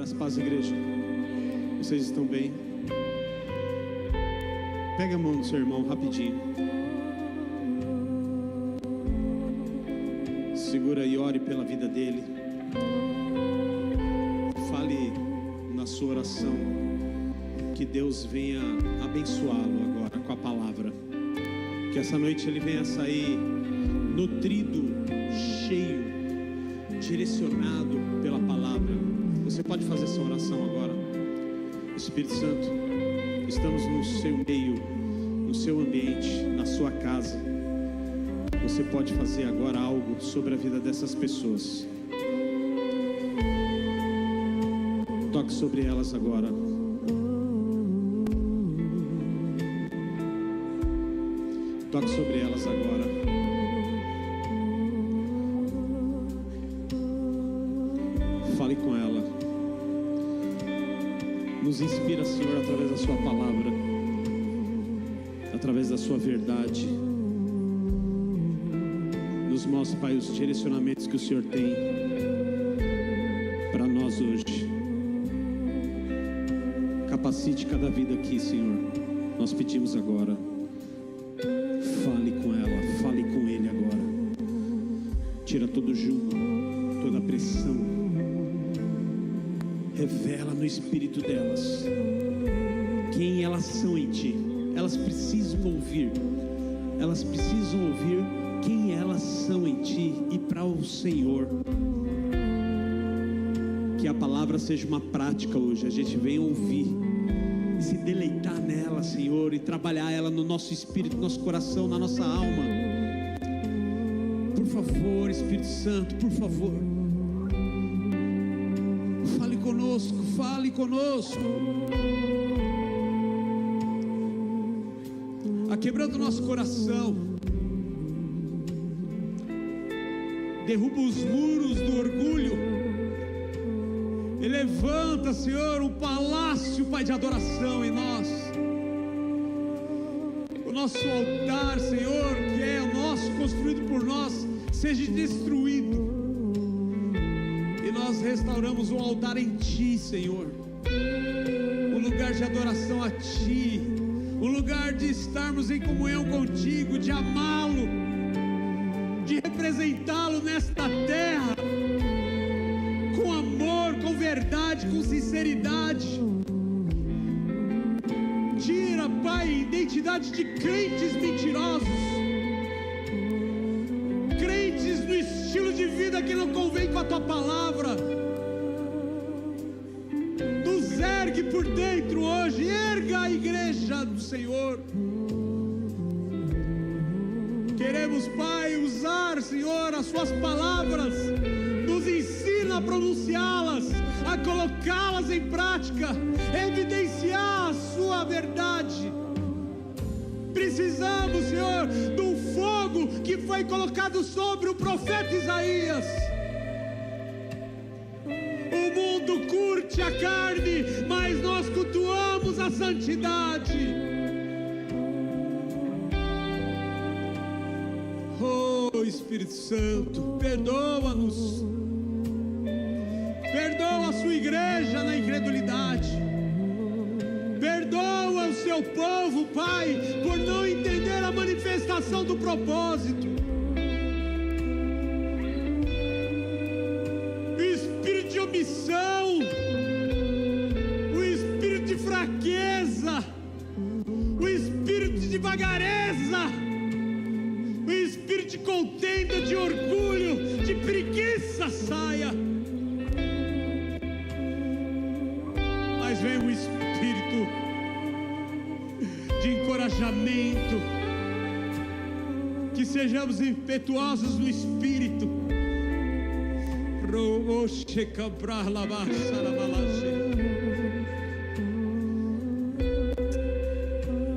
Graças a paz, igreja. Vocês estão bem? Pega a mão do seu irmão rapidinho. Segura e ore pela vida dele. Fale na sua oração que Deus venha abençoá-lo agora com a palavra. Que essa noite ele venha sair nutrido, cheio, direcionado pela palavra. Você pode fazer essa oração agora. Espírito Santo, estamos no seu meio, no seu ambiente, na sua casa. Você pode fazer agora algo sobre a vida dessas pessoas. Toque sobre elas agora. Toque sobre elas agora. Fale com ela. Nos inspira, Senhor, através da sua palavra, através da sua verdade. Nos mostre, Pai, os direcionamentos que o Senhor tem para nós hoje. Capacite cada vida aqui, Senhor. Nós pedimos agora. Fale com ela, fale com ele agora. Tira todo jugo, toda pressão. Revela no espírito delas quem elas são em Ti. Elas precisam ouvir. Elas precisam ouvir quem elas são em Ti e para o Senhor. Que a palavra seja uma prática hoje. A gente venha ouvir e se deleitar nela, Senhor, e trabalhar ela no nosso espírito, no nosso coração, na nossa alma. Por favor, Espírito Santo, por favor, fale conosco, fale conosco. Aquebrando o nosso coração, derruba os muros do orgulho e levanta, Senhor, um palácio, Pai, de adoração em nós. O nosso altar, Senhor, que é o nosso, construído por nós, seja destruído e nós restauramos um altar em Ti, Senhor, um lugar de adoração a Ti, um lugar de estarmos em comunhão contigo, de amá-lo, de representá-lo nesta terra, com amor, com verdade, com sinceridade. Tira, Pai, identidade de crentes mentirosos, crentes no estilo de vida que não convém com a Tua palavra. Nos ergue por dentro hoje, erga a igreja do Senhor. Queremos, Pai, usar, Senhor, as Suas palavras. Nos ensina a pronunciá-las, a colocá-las em prática, evidenciar a Sua verdade. Precisamos, Senhor, do fogo que foi colocado sobre o profeta Isaías. O mundo curte a carne, mas nós cultuamos a santidade. Oh, Espírito Santo, perdoa-nos. Perdoa a Sua igreja na incredulidade. Perdoa o Seu povo, Pai, por não entender a manifestação do propósito. O espírito de omissão, o espírito de fraqueza, o espírito de vagareza, o espírito de contenda, de orgulho, de preguiça saia. Mas vem um espírito de encorajamento, que sejamos impetuosos no espírito.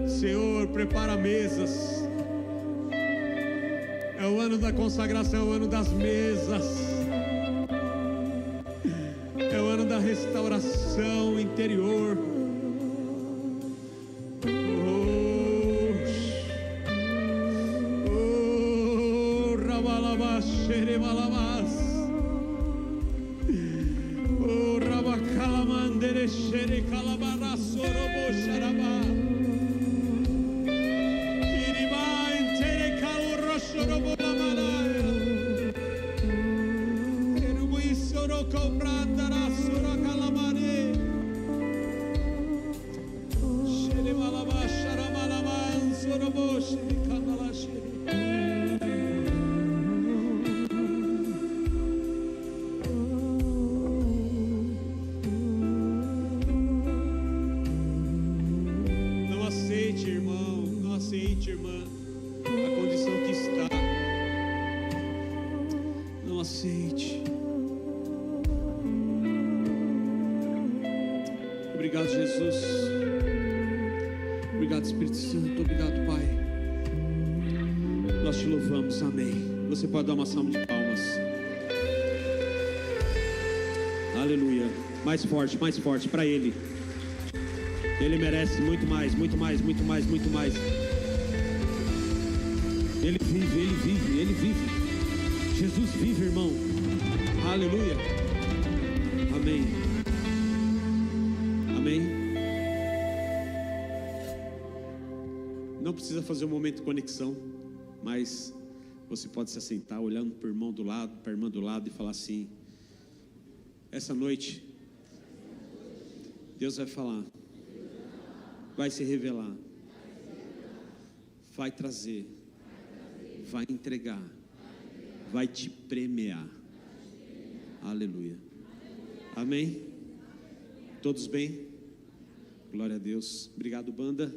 Senhor, prepara mesas. É o ano da consagração, é o ano das mesas, é o ano da restauração interior. Oh, Shere calabara sorobo sharaba. Kiriba intere kauro shorobo lamaraya. Erubu isoro kobrandara sora calamare. Shere malaba sharamalaba sorobo shere kanala shere. Irmã, a condição que está, não aceite. Obrigado, Jesus. Obrigado, Espírito Santo. Obrigado, Pai. Nós te louvamos, amém. Você pode dar uma salva de palmas. Aleluia. Mais forte para Ele. Ele merece muito mais, muito mais, muito mais, muito mais. Ele vive. Jesus vive, irmão. Aleluia. Amém. Amém. Não precisa fazer um momento de conexão, mas você pode se assentar olhando para o irmão do lado, para a irmã do lado e falar assim: essa noite Deus vai falar, vai se revelar, vai trazer, vai entregar, vai te premiar. Aleluia. Amém? Todos bem? Glória a Deus. Obrigado, banda.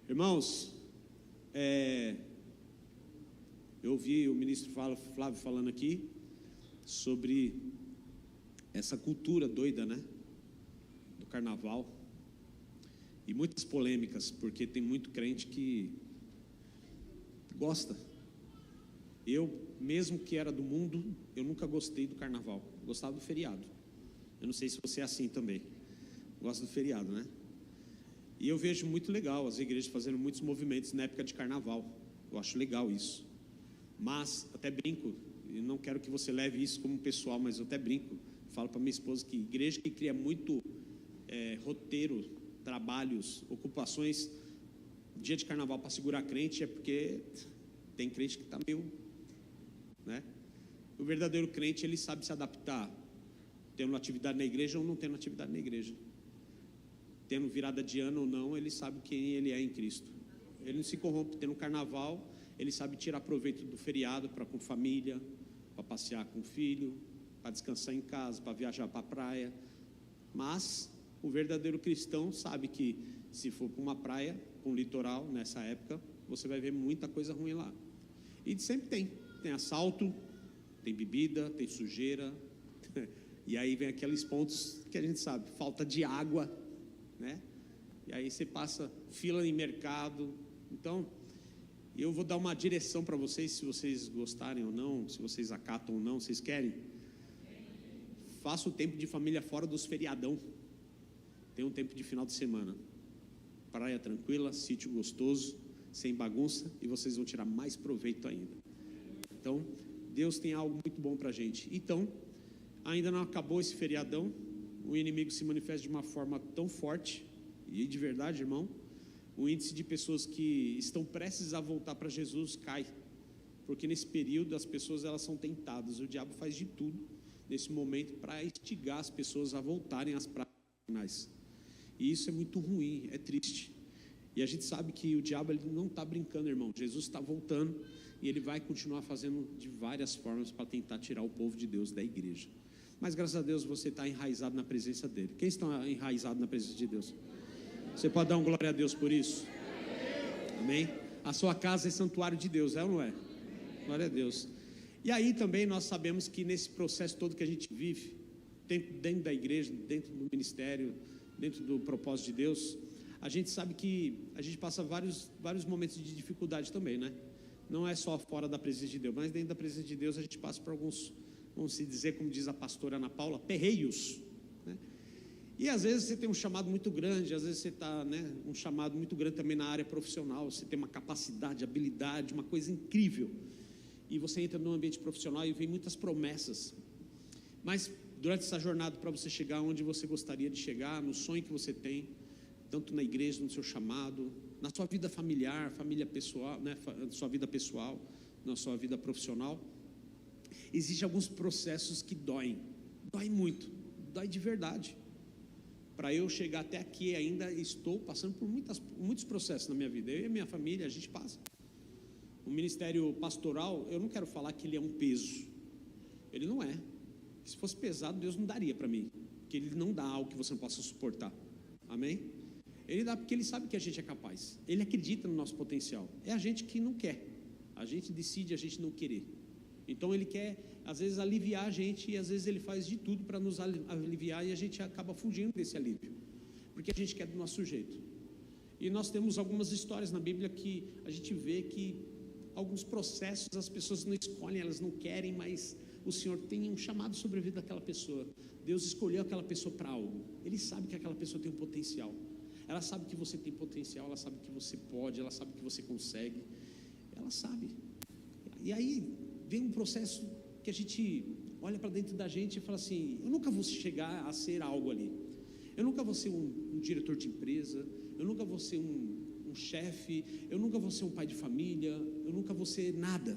Irmãos, eu ouvi o ministro Flávio falando aqui sobre essa cultura doida, né? Do carnaval. E muitas polêmicas, porque tem muito crente que gosta. Eu, mesmo que era do mundo, eu nunca gostei do carnaval. Gostava do feriado. Eu não sei se você é assim também. Gosta do feriado, né? E eu vejo muito legal as igrejas fazendo muitos movimentos na época de carnaval. Eu acho legal isso. Mas, até brinco, e não quero que você leve isso como pessoal, mas eu até brinco. Falo para minha esposa que igreja que cria muito roteiro, trabalhos, ocupações, dia de carnaval para segurar crente, é porque tem crente que está meio, né? O verdadeiro crente, ele sabe se adaptar, tendo atividade na igreja ou não tendo atividade na igreja, tendo virada de ano ou não, ele sabe quem ele é em Cristo. Ele não se corrompe. Tendo carnaval, ele sabe tirar proveito do feriado para com família, para passear com o filho, para descansar em casa, para viajar para a praia. Mas o verdadeiro cristão sabe que se for para uma praia, para um litoral, nessa época, você vai ver muita coisa ruim lá. E sempre tem assalto, tem bebida, tem sujeira, e aí vem aqueles pontos que a gente sabe, falta de água, né? E aí você passa fila em mercado. Então, eu vou dar uma direção para vocês, se vocês gostarem ou não, se vocês acatam ou não, vocês querem? Faça o tempo de família fora dos feriadão. Tem um tempo de final de semana, praia tranquila, sítio gostoso, sem bagunça, e vocês vão tirar mais proveito ainda. Então, Deus tem algo muito bom para a gente. Então, ainda não acabou esse feriadão, o inimigo se manifesta de uma forma tão forte, e de verdade, irmão, o índice de pessoas que estão prestes a voltar para Jesus cai, porque nesse período as pessoas elas são tentadas, o diabo faz de tudo nesse momento para instigar as pessoas a voltarem às práticas, e isso é muito ruim, é triste. E a gente sabe que o diabo ele não está brincando, irmão. Jesus está voltando e ele vai continuar fazendo de várias formas para tentar tirar o povo de Deus da igreja. Mas graças a Deus você está enraizado na presença dele. Quem está enraizado na presença de Deus? Você pode dar um glória a Deus por isso? Amém? A sua casa é santuário de Deus, é ou não é? Glória a Deus. E aí também nós sabemos que nesse processo todo que a gente vive, dentro da igreja, dentro do ministério, dentro do propósito de Deus, a gente sabe que a gente passa vários momentos de dificuldade também, né? Não é só fora da presença de Deus, mas dentro da presença de Deus a gente passa por alguns, vamos se dizer, como diz a pastora Ana Paula, perreios, né? E às vezes você tem um chamado muito grande, às vezes você está, né, um chamado muito grande também na área profissional, você tem uma capacidade, habilidade, uma coisa incrível, e você entra num ambiente profissional e vem muitas promessas, mas durante essa jornada para você chegar onde você gostaria de chegar, no sonho que você tem, tanto na igreja, no seu chamado, na sua vida familiar, família pessoal, né, na sua vida pessoal, na sua vida profissional. Existem alguns processos que doem muito, dói de verdade. Para eu chegar até aqui, ainda estou passando por muitos processos na minha vida. Eu e a minha família, a gente passa. O ministério pastoral, eu não quero falar que ele é um peso. Ele não é. Se fosse pesado, Deus não daria para mim. Porque Ele não dá algo que você não possa suportar. Amém? Ele dá porque Ele sabe que a gente é capaz. Ele acredita no nosso potencial. É a gente que não quer. A gente decide a gente não querer. Então Ele quer, às vezes, aliviar a gente. E às vezes Ele faz de tudo para nos aliviar. E a gente acaba fugindo desse alívio. Porque a gente quer do nosso jeito. E nós temos algumas histórias na Bíblia que a gente vê que alguns processos as pessoas não escolhem, elas não querem, mas o Senhor tem um chamado sobre a vida daquela pessoa. Deus escolheu aquela pessoa para algo. Ele sabe que aquela pessoa tem um potencial. Ela sabe que você tem potencial, ela sabe que você pode, ela sabe que você consegue. Ela sabe. E aí vem um processo que a gente olha para dentro da gente e fala assim: eu nunca vou chegar a ser algo ali. Eu nunca vou ser um diretor de empresa. Eu nunca vou ser um chefe. Eu nunca vou ser um pai de família. Eu nunca vou ser nada.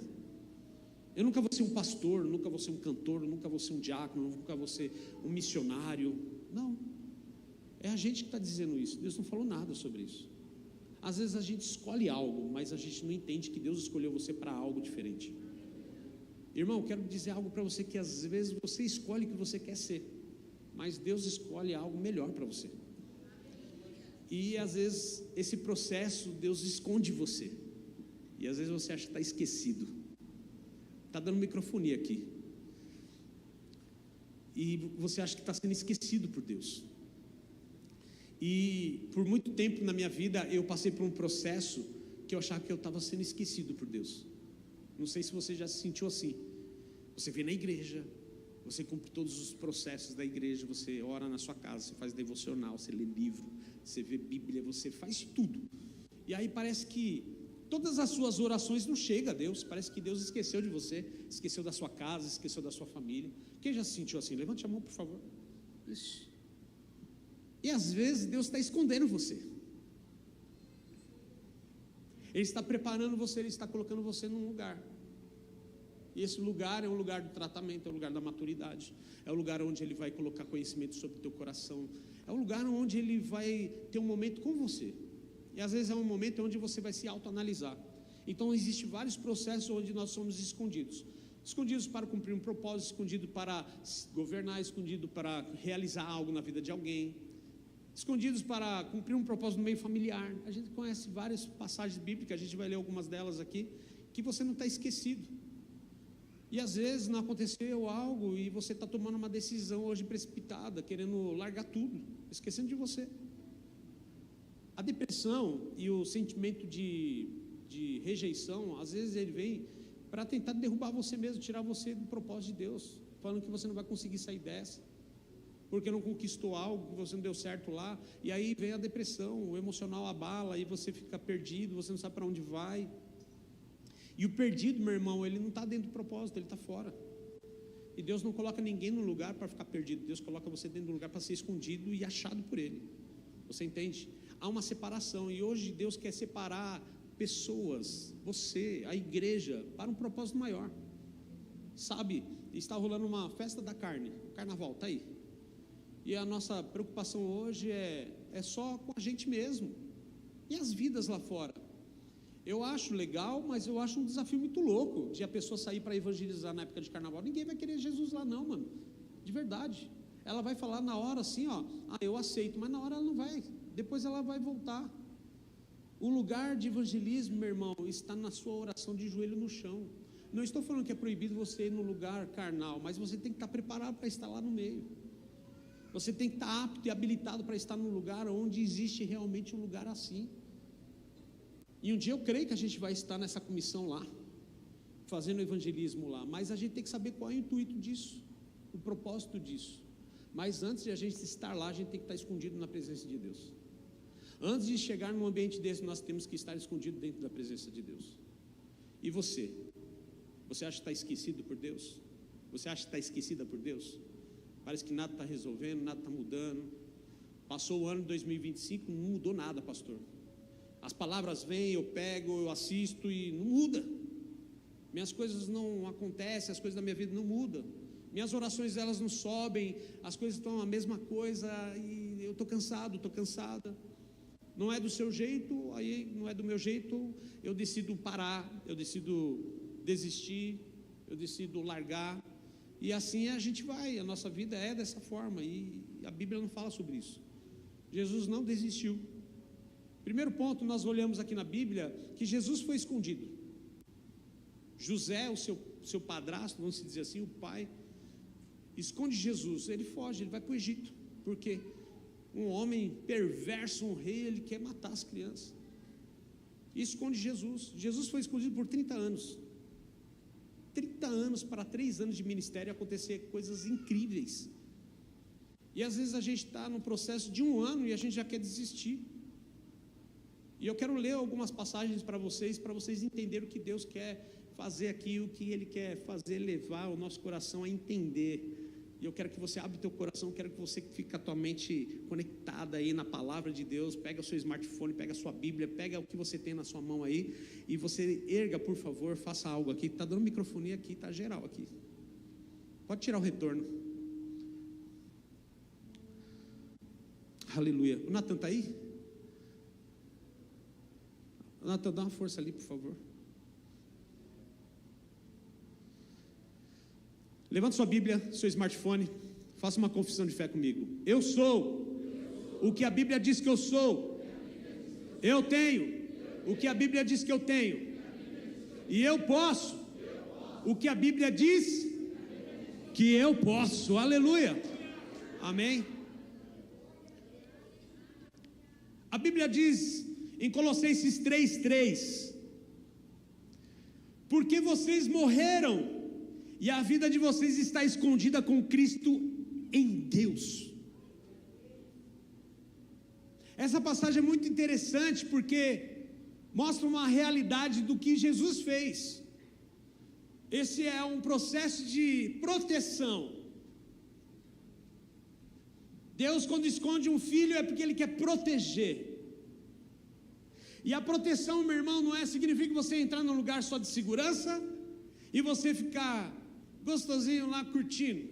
Eu nunca vou ser um pastor, nunca vou ser um cantor, nunca vou ser um diácono, nunca vou ser um missionário. Não, é a gente que está dizendo isso. Deus não falou nada sobre isso. Às vezes a gente escolhe algo, mas a gente não entende que Deus escolheu você para algo diferente. Irmão, quero dizer algo para você, que às vezes você escolhe o que você quer ser, mas Deus escolhe algo melhor para você. E às vezes esse processo Deus esconde você, e às vezes você acha que está esquecido. Está dando microfonia aqui. E você acha que está sendo esquecido por Deus. E por muito tempo na minha vida eu passei por um processo que eu achava que eu estava sendo esquecido por Deus. Não sei se você já se sentiu assim. Você vem na igreja, você cumpre todos os processos da igreja, você ora na sua casa, você faz devocional, você lê livro, você vê Bíblia, você faz tudo. E aí parece que todas as suas orações não chegam a Deus. Parece que Deus esqueceu de você, esqueceu da sua casa, esqueceu da sua família. Quem já se sentiu assim? Levante a mão, por favor. Ixi. E às vezes Deus está escondendo você. Ele está preparando você, Ele está colocando você num lugar. E esse lugar é um lugar do tratamento, é um lugar da maturidade. É um lugar onde Ele vai colocar conhecimento sobre o teu coração. É um lugar onde Ele vai ter um momento com você. E às vezes é um momento onde você vai se autoanalisar. Então existem vários processos onde nós somos escondidos. Escondidos para cumprir um propósito, escondido para governar, escondido para realizar algo na vida de alguém, escondidos para cumprir um propósito no meio familiar. A gente conhece várias passagens bíblicas, a gente vai ler algumas delas aqui, que você não está esquecido. E às vezes não aconteceu algo e você está tomando uma decisão hoje precipitada, querendo largar tudo, esquecendo de você. A depressão e o sentimento de rejeição, às vezes ele vem para tentar derrubar você mesmo, tirar você do propósito de Deus, falando que você não vai conseguir sair dessa, porque não conquistou algo, que você não deu certo lá. E aí vem a depressão, o emocional abala, e você fica perdido, você não sabe para onde vai. E o perdido, meu irmão, ele não está dentro do propósito, ele está fora. E Deus não coloca ninguém no lugar para ficar perdido. Deus coloca você dentro do lugar para ser escondido e achado por Ele. Você entende? Há uma separação, e hoje Deus quer separar pessoas, você, a igreja, para um propósito maior. Sabe, está rolando uma festa da carne, o carnaval está aí. E a nossa preocupação hoje é só com a gente mesmo. E as vidas lá fora? Eu acho legal, mas eu acho um desafio muito louco de a pessoa sair para evangelizar na época de carnaval. Ninguém vai querer Jesus lá não, mano. De verdade. Ela vai falar na hora assim, ó, eu aceito, mas na hora ela não vai. Depois ela vai voltar. O lugar de evangelismo, meu irmão, está na sua oração de joelho no chão. Não estou falando que é proibido você ir no lugar carnal, mas você tem que estar preparado para estar lá no meio. Você tem que estar apto e habilitado para estar num lugar onde existe realmente um lugar assim. E um dia eu creio que a gente vai estar nessa comissão lá, fazendo evangelismo lá, mas a gente tem que saber qual é o intuito disso, o propósito disso. Mas antes de a gente estar lá, a gente tem que estar escondido na presença de Deus. Antes de chegar num ambiente desse, nós temos que estar escondido dentro da presença de Deus. E você? Você acha que está esquecido por Deus? Você acha que está esquecida por Deus? Parece que nada está resolvendo, nada está mudando. Passou o ano de 2025, não mudou nada, pastor. As palavras vêm, eu pego, eu assisto e não muda. Minhas coisas não acontecem, as coisas da minha vida não mudam. Minhas orações, elas não sobem, as coisas estão a mesma coisa e eu estou cansado, estou cansada. Não é do seu jeito, aí não é do meu jeito, eu decido parar, eu decido desistir, eu decido largar. E assim a gente vai, a nossa vida é dessa forma e a Bíblia não fala sobre isso. Jesus não desistiu. Primeiro ponto, nós olhamos aqui na Bíblia que Jesus foi escondido. José, o seu padrasto, vamos dizer assim, o pai, esconde Jesus, ele foge, ele vai para o Egito. Por quê? Um homem perverso, um rei, ele quer matar as crianças. E esconde Jesus. Jesus foi escondido por 30 anos. 30 anos para 3 anos de ministério acontecer coisas incríveis. E às vezes a gente está no processo de 1 ano e a gente já quer desistir. E eu quero ler algumas passagens para vocês entenderem o que Deus quer fazer aqui, o que Ele quer fazer, levar o nosso coração a entender. E eu quero que você abra o teu coração, quero que você fique com a tua mente conectada aí na palavra de Deus. Pega o seu smartphone, pega a sua Bíblia, pega o que você tem na sua mão aí e você erga, por favor, faça algo aqui. Está dando microfonia aqui, está geral aqui. Pode tirar o retorno. Aleluia. O Natan está aí? Natan, dá uma força ali, por favor. Levanta sua Bíblia, seu smartphone, faça uma confissão de fé comigo. Eu sou o que a Bíblia diz que eu sou. Eu tenho o que a Bíblia diz que eu tenho. E eu posso o que a Bíblia diz que eu posso. Aleluia. Amém. A Bíblia diz em Colossenses 3:3: porque vocês morreram e a vida de vocês está escondida com Cristo em Deus. Essa passagem é muito interessante porque mostra uma realidade do que Jesus fez. Esse é um processo de proteção. Deus, quando esconde um filho, é porque Ele quer proteger. E a proteção, meu irmão, não significa você entrar num lugar só de segurança e você ficar gostosinho lá curtindo.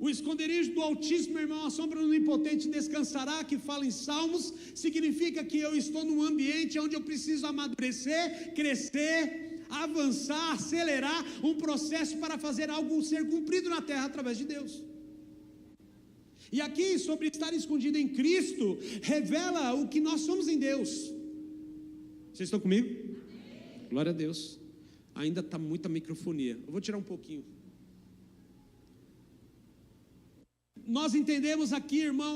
O esconderijo do Altíssimo, meu irmão, a sombra do Onipotente descansará, que fala em Salmos, significa que eu estou num ambiente onde eu preciso amadurecer, crescer, avançar, acelerar um processo para fazer algo ser cumprido na terra através de Deus. E aqui, sobre estar escondido em Cristo, revela o que nós somos em Deus. Vocês estão comigo? Glória a Deus. Ainda está muita microfonia. Eu vou tirar um pouquinho. Nós entendemos aqui, irmão,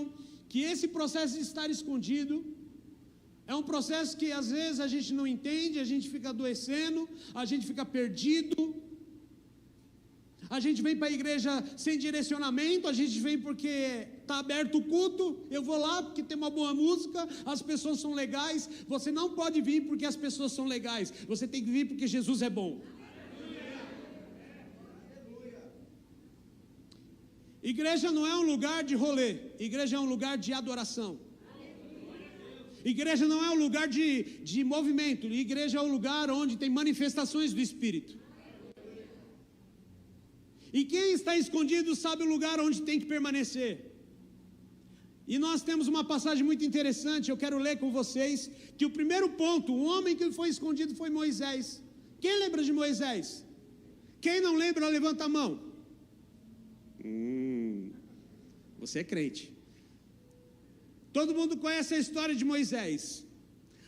que esse processo de estar escondido é um processo que às vezes a gente não entende, a gente fica adoecendo, a gente fica perdido. A gente vem para a igreja sem direcionamento, a gente vem porque está aberto o culto, eu vou lá porque tem uma boa música, as pessoas são legais. Você não pode vir porque as pessoas são legais, você tem que vir porque Jesus é bom. Igreja não é um lugar de rolê, igreja é um lugar de adoração. Igreja não é um lugar de movimento, igreja é um lugar onde tem manifestações do Espírito. E quem está escondido sabe o lugar onde tem que permanecer. E nós temos uma passagem muito interessante, eu quero ler com vocês, que o primeiro ponto, o homem que foi escondido foi Moisés. Quem lembra de Moisés? Quem não lembra, levanta a mão. Você é crente. Todo mundo conhece a história de Moisés.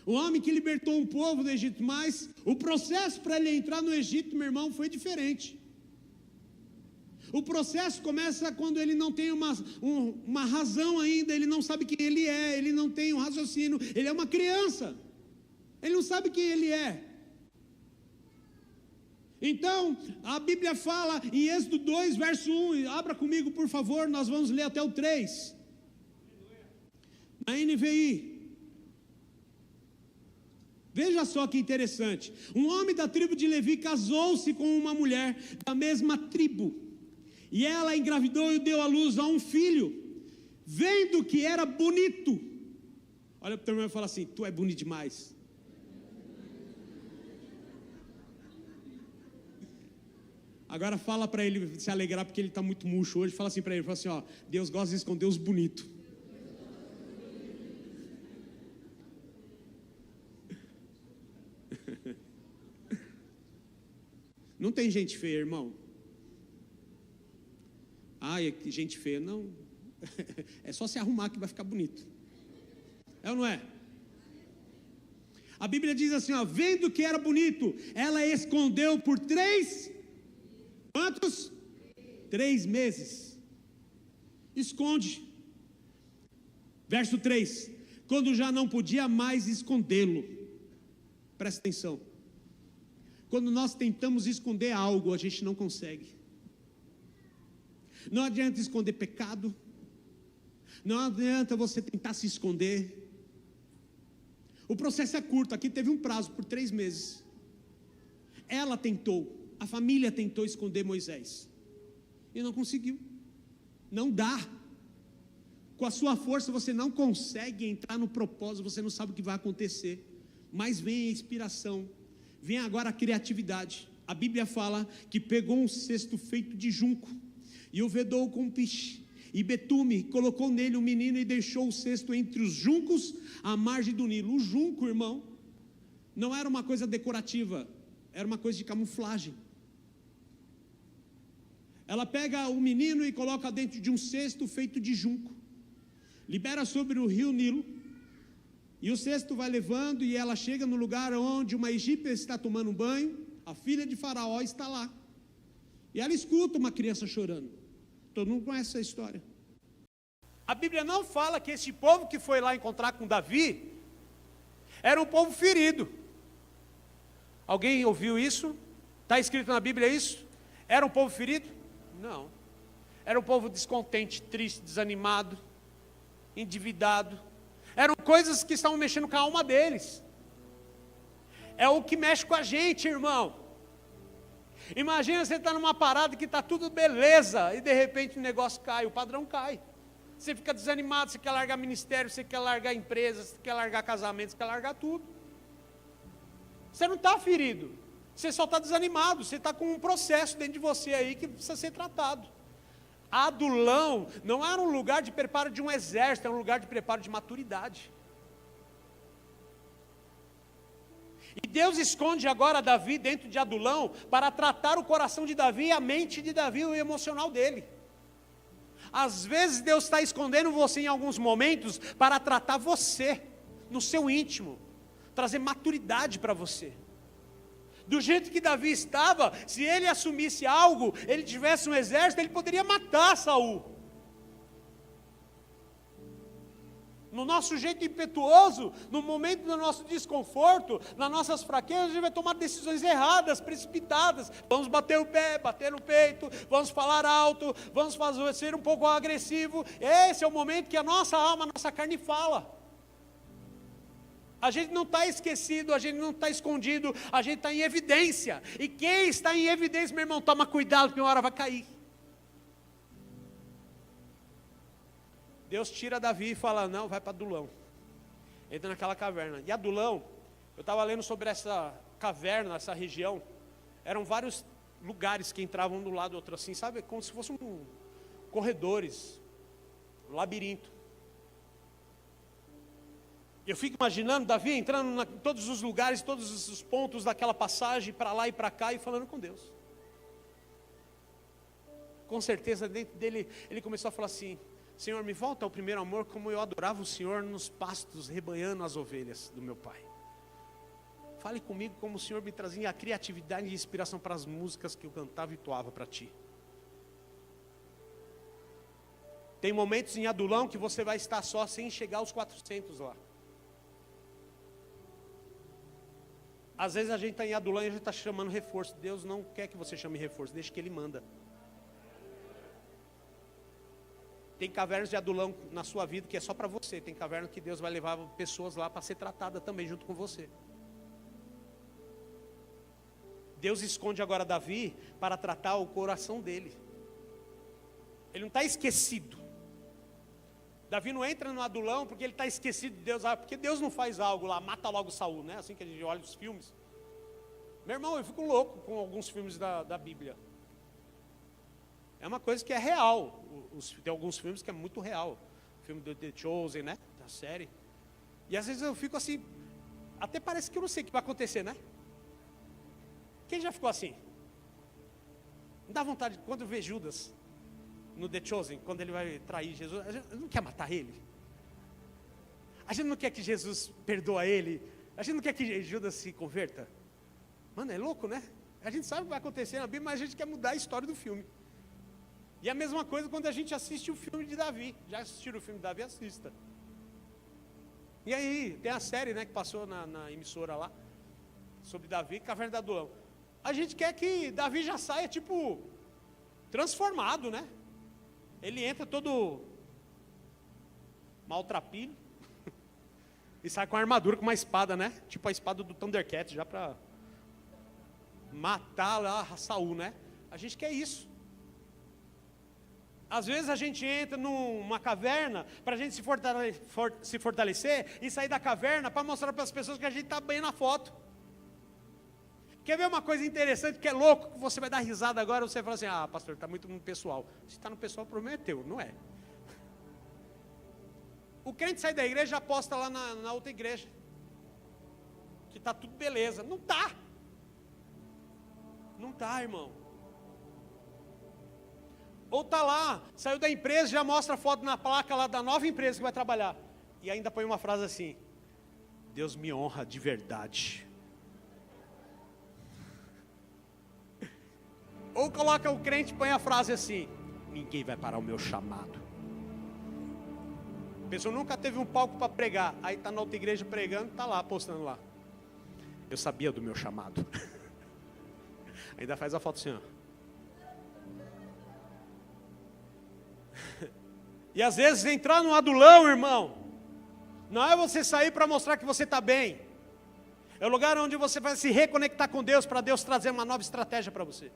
O homem que libertou um povo do Egito, mas o processo para ele entrar no Egito, meu irmão, foi diferente. O processo começa quando ele não tem uma razão ainda, ele não sabe quem ele é, ele não tem um raciocínio, ele é uma criança, ele não sabe quem ele é. Então, a Bíblia fala em Êxodo 2, verso 1, abra comigo por favor, nós vamos ler até o 3, na NVI. Veja só que interessante, um homem da tribo de Levi casou-se com uma mulher da mesma tribo, E ela engravidou e deu à luz a um filho, vendo que era bonito. Olha para o teu irmão e fala assim: tu é bonito demais. Agora fala para ele se alegrar, porque ele está muito murcho hoje. Fala assim para ele, fala assim, ó, Deus gosta de esconder os bonitos. Não tem gente feia, irmão. Ai, gente feia, não. É só se arrumar que vai ficar bonito. É ou não é? A Bíblia diz assim, ó, vendo que era bonito, ela escondeu por 3... Quantos? 3 meses. Esconde. Verso 3. Quando já não podia mais escondê-lo. Presta atenção. Quando nós tentamos esconder algo, a gente não consegue. Não adianta esconder pecado. Não adianta você tentar se esconder. O processo é curto. Aqui teve um prazo por 3 meses. Ela tentou. A família tentou esconder Moisés e não conseguiu. Não dá. Com a sua força você não consegue entrar no propósito, você não sabe o que vai acontecer. Mas vem a inspiração, vem agora a criatividade. A Bíblia fala que pegou um cesto feito de junco e o vedou com piche e betume, colocou nele o menino e deixou o cesto entre os juncos à margem do Nilo. O junco, irmão, não era uma coisa decorativa, era uma coisa de camuflagem. Ela pega o menino e coloca dentro de um cesto feito de junco, libera sobre o rio Nilo, e o cesto vai levando, e ela chega no lugar onde uma egípcia está tomando um banho, a filha de Faraó está lá, e ela escuta uma criança chorando. Todo mundo conhece essa história. A Bíblia não fala que esse povo que foi lá encontrar com Davi, era um povo ferido. Alguém ouviu isso? Está escrito na Bíblia isso? Era um povo ferido? Não, era um povo descontente, triste, desanimado, endividado. Eram coisas que estavam mexendo com a alma deles. É o que mexe com a gente, irmão. Imagina você estar numa parada que está tudo beleza e de repente o negócio cai, o padrão cai. Você fica desanimado, você quer largar ministério, você quer largar empresa, você quer largar casamento, você quer largar tudo. Você não está ferido. Você só está desanimado, você está com um processo dentro de você aí que precisa ser tratado. Adulão não era um lugar de preparo de um exército, era um lugar de preparo de maturidade. E Deus esconde agora Davi dentro de Adulão para tratar o coração de Davi, a mente de Davi, o emocional dele. Às vezes Deus está escondendo você em alguns momentos para tratar você, no seu íntimo, trazer maturidade para você. Do jeito que Davi estava, se ele assumisse algo, ele tivesse um exército, ele poderia matar Saul. No nosso jeito impetuoso, no momento do nosso desconforto, nas nossas fraquezas, a gente vai tomar decisões erradas, precipitadas. Vamos bater o pé, bater no peito, vamos falar alto, vamos ser um pouco agressivo. Esse é o momento que a nossa alma, a nossa carne fala. A gente não está esquecido, a gente não está escondido, a gente está em evidência. E quem está em evidência, meu irmão, toma cuidado, porque uma hora vai cair. Deus tira Davi e fala, não, vai para Adulão. Entra naquela caverna. E Adulão, eu estava lendo sobre essa caverna, essa região. Eram vários lugares que entravam de um lado do outro assim, sabe? Como se fossem corredores, um labirinto. Eu fico imaginando Davi entrando em todos os lugares, todos os pontos daquela passagem, para lá e para cá, e falando com Deus. Com certeza dentro dele, ele começou a falar assim, Senhor, me volta ao primeiro amor, como eu adorava o Senhor nos pastos, rebanhando as ovelhas do meu pai. Fale comigo como o Senhor me trazia a criatividade e inspiração para as músicas que eu cantava e toava para ti. Tem momentos em Adulão que você vai estar só sem chegar aos 400 lá. Às vezes a gente está em Adulão e a gente está chamando reforço. Deus não quer que você chame reforço, deixa que Ele manda. Tem cavernas de Adulão na sua vida que é só para você. Tem caverna que Deus vai levar pessoas lá para ser tratada também junto com você. Deus esconde agora Davi para tratar o coração dele. Ele não está esquecido. Davi não entra no Adulão porque ele está esquecido de Deus. Porque Deus não faz algo lá, mata logo Saul, né? Assim que a gente olha os filmes. Meu irmão, eu fico louco com alguns filmes da Bíblia. É uma coisa que é real. Tem alguns filmes que é muito real. O filme do The Chosen, né? Da série. E às vezes eu fico assim, até parece que eu não sei o que vai acontecer, né? Quem já ficou assim? Não dá vontade, quando vê Judas no The Chosen, quando ele vai trair Jesus, a gente não quer matar ele. A gente não quer que Jesus perdoa ele. A gente não quer que Judas se converta. Mano, é louco, né? A gente sabe o que vai acontecer na Bíblia, mas a gente quer mudar a história do filme. E a mesma coisa quando a gente assiste o filme de Davi. Já assistiram o filme de Davi? Assista. E aí, tem a série, né, que passou na emissora lá, sobre Davi, Caverna do Adulão. A gente quer que Davi já saia, tipo, transformado, né? Ele entra todo maltrapilho e sai com a armadura, com uma espada, né? Tipo a espada do Thundercat, já para matar lá Saul, né? A gente quer isso. Às vezes a gente entra numa caverna para a gente se fortalecer e sair da caverna para mostrar para as pessoas que a gente está bem na foto. Quer ver uma coisa interessante que é louco, que você vai dar risada agora, você fala assim, ah, pastor, está muito no pessoal. Se está no pessoal, o problema é teu, não é? O crente sai da igreja e aposta lá na outra igreja, que está tudo beleza. Não está. Não está, irmão. Ou está lá, saiu da empresa, já mostra a foto na placa lá da nova empresa que vai trabalhar. E ainda põe uma frase assim, Deus me honra de verdade. Ou coloca o crente e põe a frase assim, ninguém vai parar o meu chamado. A pessoa nunca teve um palco para pregar, aí está na outra igreja pregando, está lá, postando lá. Eu sabia do meu chamado. Ainda faz a foto assim, ó. E às vezes entrar no adulão, irmão, não é você sair para mostrar que você está bem. É o lugar onde você vai se reconectar com Deus, para Deus trazer uma nova estratégia para você.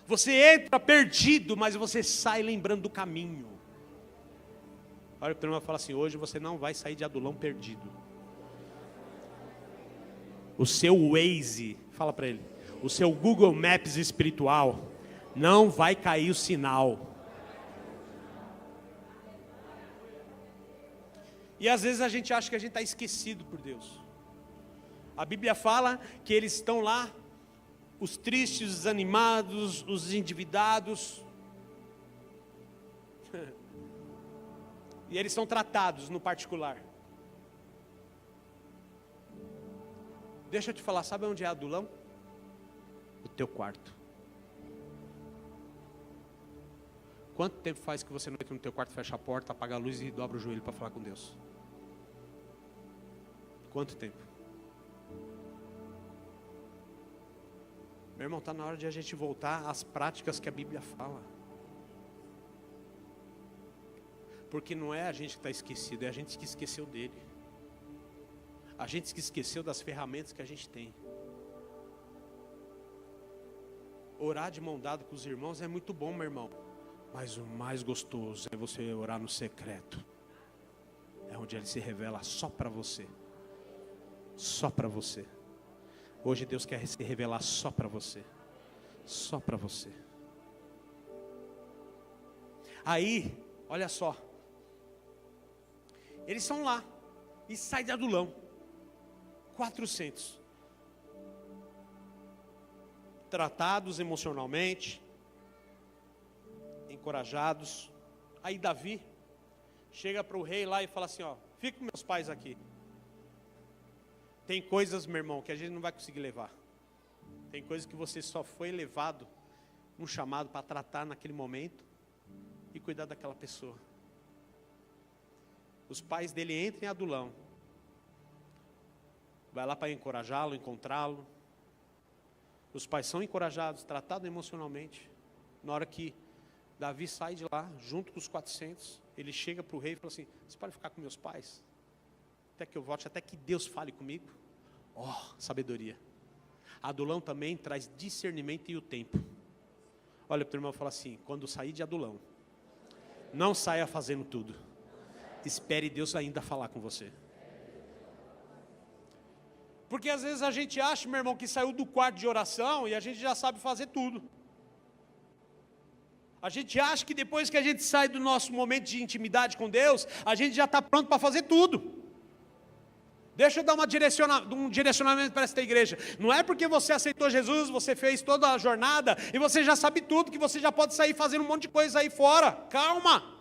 Você entra perdido, mas você sai lembrando do caminho. Olha, o irmão fala assim, hoje você não vai sair de adulão perdido. O seu Waze, fala para ele, o seu Google Maps espiritual, não vai cair o sinal. E às vezes a gente acha que a gente está esquecido por Deus. A Bíblia fala que eles estão lá, os tristes, os desanimados, os endividados. E eles são tratados no particular. Deixa eu te falar, sabe onde é adulão? O teu quarto. Quanto tempo faz que você não entra no teu quarto, fecha a porta, apaga a luz e dobra o joelho para falar com Deus? Quanto tempo? Meu irmão, está na hora de a gente voltar às práticas que a Bíblia fala. Porque não é a gente que está esquecido, é a gente que esqueceu dele. A gente que esqueceu das ferramentas que a gente tem. Orar de mão dada com os irmãos é muito bom, meu irmão. Mas o mais gostoso é você orar no secreto. É onde ele se revela só para você. Só para você. Hoje Deus quer se revelar só para você. Só para você. Aí, olha só. Eles são lá. E sai de adulão. 400. Tratados emocionalmente. Encorajados. Aí Davi chega para o rei lá e fala assim, ó, fica com meus pais aqui. Tem coisas, meu irmão, que a gente não vai conseguir levar. Tem coisas que você só foi levado um chamado para tratar naquele momento e cuidar daquela pessoa. Os pais dele entram em adulão. Vai lá para encorajá-lo, encontrá-lo. Os pais são encorajados, tratados emocionalmente. Na hora que Davi sai de lá, junto com os 400, ele chega para o rei e fala assim, você pode ficar com meus pais? Até que eu volte, até que Deus fale comigo. Sabedoria. Adulão também traz discernimento e o tempo. Olha para o irmão e fala assim, quando sair de adulão, Não saia fazendo tudo. Espere Deus ainda falar com você. Porque às vezes a gente acha, meu irmão, que saiu do quarto de oração e a gente já sabe fazer tudo. A gente acha que depois que a gente sai do nosso momento de intimidade com Deus, a gente já está pronto para fazer tudo. Deixa eu dar um direcionamento para esta igreja. Não é porque você aceitou Jesus, você fez toda a jornada e você já sabe tudo, que você já pode sair fazendo um monte de coisa aí fora. Calma!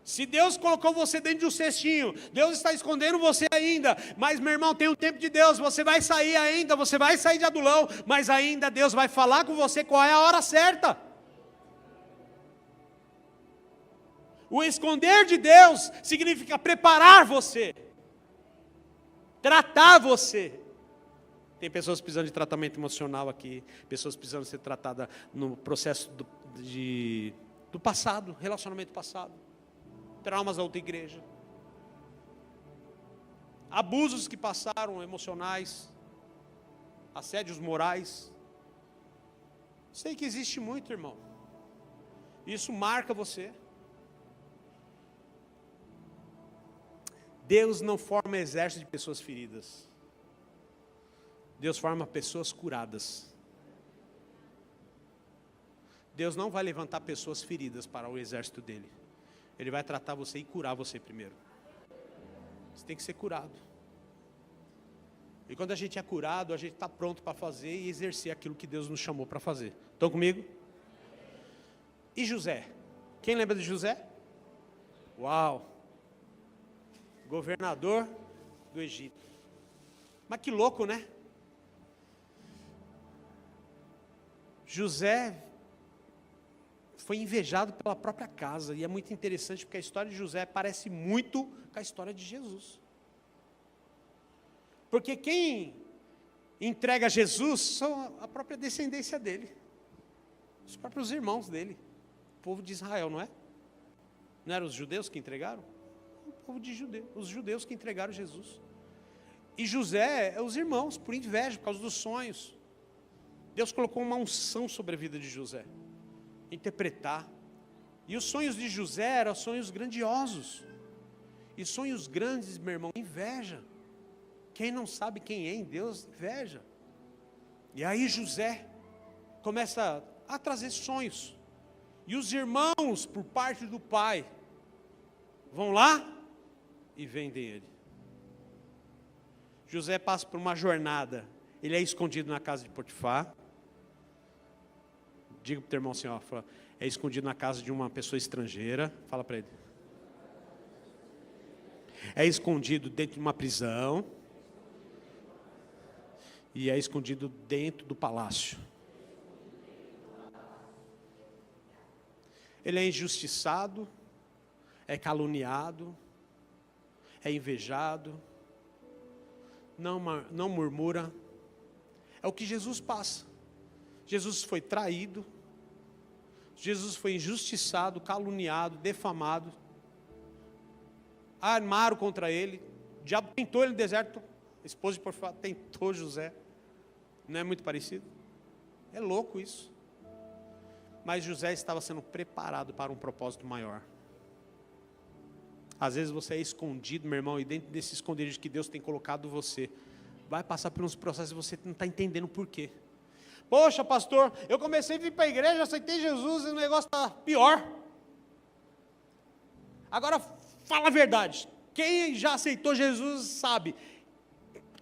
Se Deus colocou você dentro de um cestinho, Deus está escondendo você ainda. Mas, meu irmão, tem o tempo de Deus, você vai sair ainda, você vai sair de Adulão, mas ainda Deus vai falar com você qual é a hora certa. O esconder de Deus significa preparar você, tratar você. Tem pessoas precisando de tratamento emocional aqui, pessoas precisando ser tratadas no processo do passado, relacionamento passado, traumas da outra igreja, abusos que passaram emocionais, assédios morais. Sei que existe muito, irmão. Isso marca você. Deus não forma exército de pessoas feridas. Deus forma pessoas curadas. Deus não vai levantar pessoas feridas para o exército dele. Ele vai tratar você e curar você primeiro. Você tem que ser curado. E quando a gente é curado, a gente está pronto para fazer e exercer aquilo que Deus nos chamou para fazer. Estão comigo? E José? Quem lembra de José? Uau! Governador do Egito. Mas que louco, né? José foi invejado pela própria casa. E é muito interessante porque a história de José parece muito com a história de Jesus. Porque quem entrega Jesus são a própria descendência dele. Os próprios irmãos dele. O povo de Israel, não é? Não eram os judeus que entregaram? O povo de Judeu, os judeus que entregaram Jesus. E José é os irmãos, por inveja, por causa dos sonhos. Deus colocou uma unção sobre a vida de José. Interpretar. E os sonhos de José eram sonhos grandiosos. E sonhos grandes, meu irmão, inveja. Quem não sabe quem é em Deus, inveja. E aí José começa a trazer sonhos. E os irmãos, por parte do pai, vão lá e vendem ele. José passa por uma jornada. Ele é escondido na casa de Potifar. Diga para o teu irmão assim, ó, é escondido na casa de uma pessoa estrangeira. Fala para ele. É escondido dentro de uma prisão. E é escondido dentro do palácio. Ele é injustiçado, é caluniado, é invejado, não murmura. É o que Jesus passa. Jesus foi traído, Jesus foi injustiçado, caluniado, defamado, armaram contra ele, o diabo tentou ele no deserto, a esposa de Potifar tentou José. Não é muito parecido? É louco isso. Mas José estava sendo preparado para um propósito maior. Às vezes você é escondido, meu irmão, e dentro desse esconderijo que Deus tem colocado você, vai passar por uns processos e você não está entendendo por quê. Poxa, pastor, eu comecei a vir para a igreja, aceitei Jesus e o negócio está pior. Agora, fala a verdade. Quem já aceitou Jesus sabe.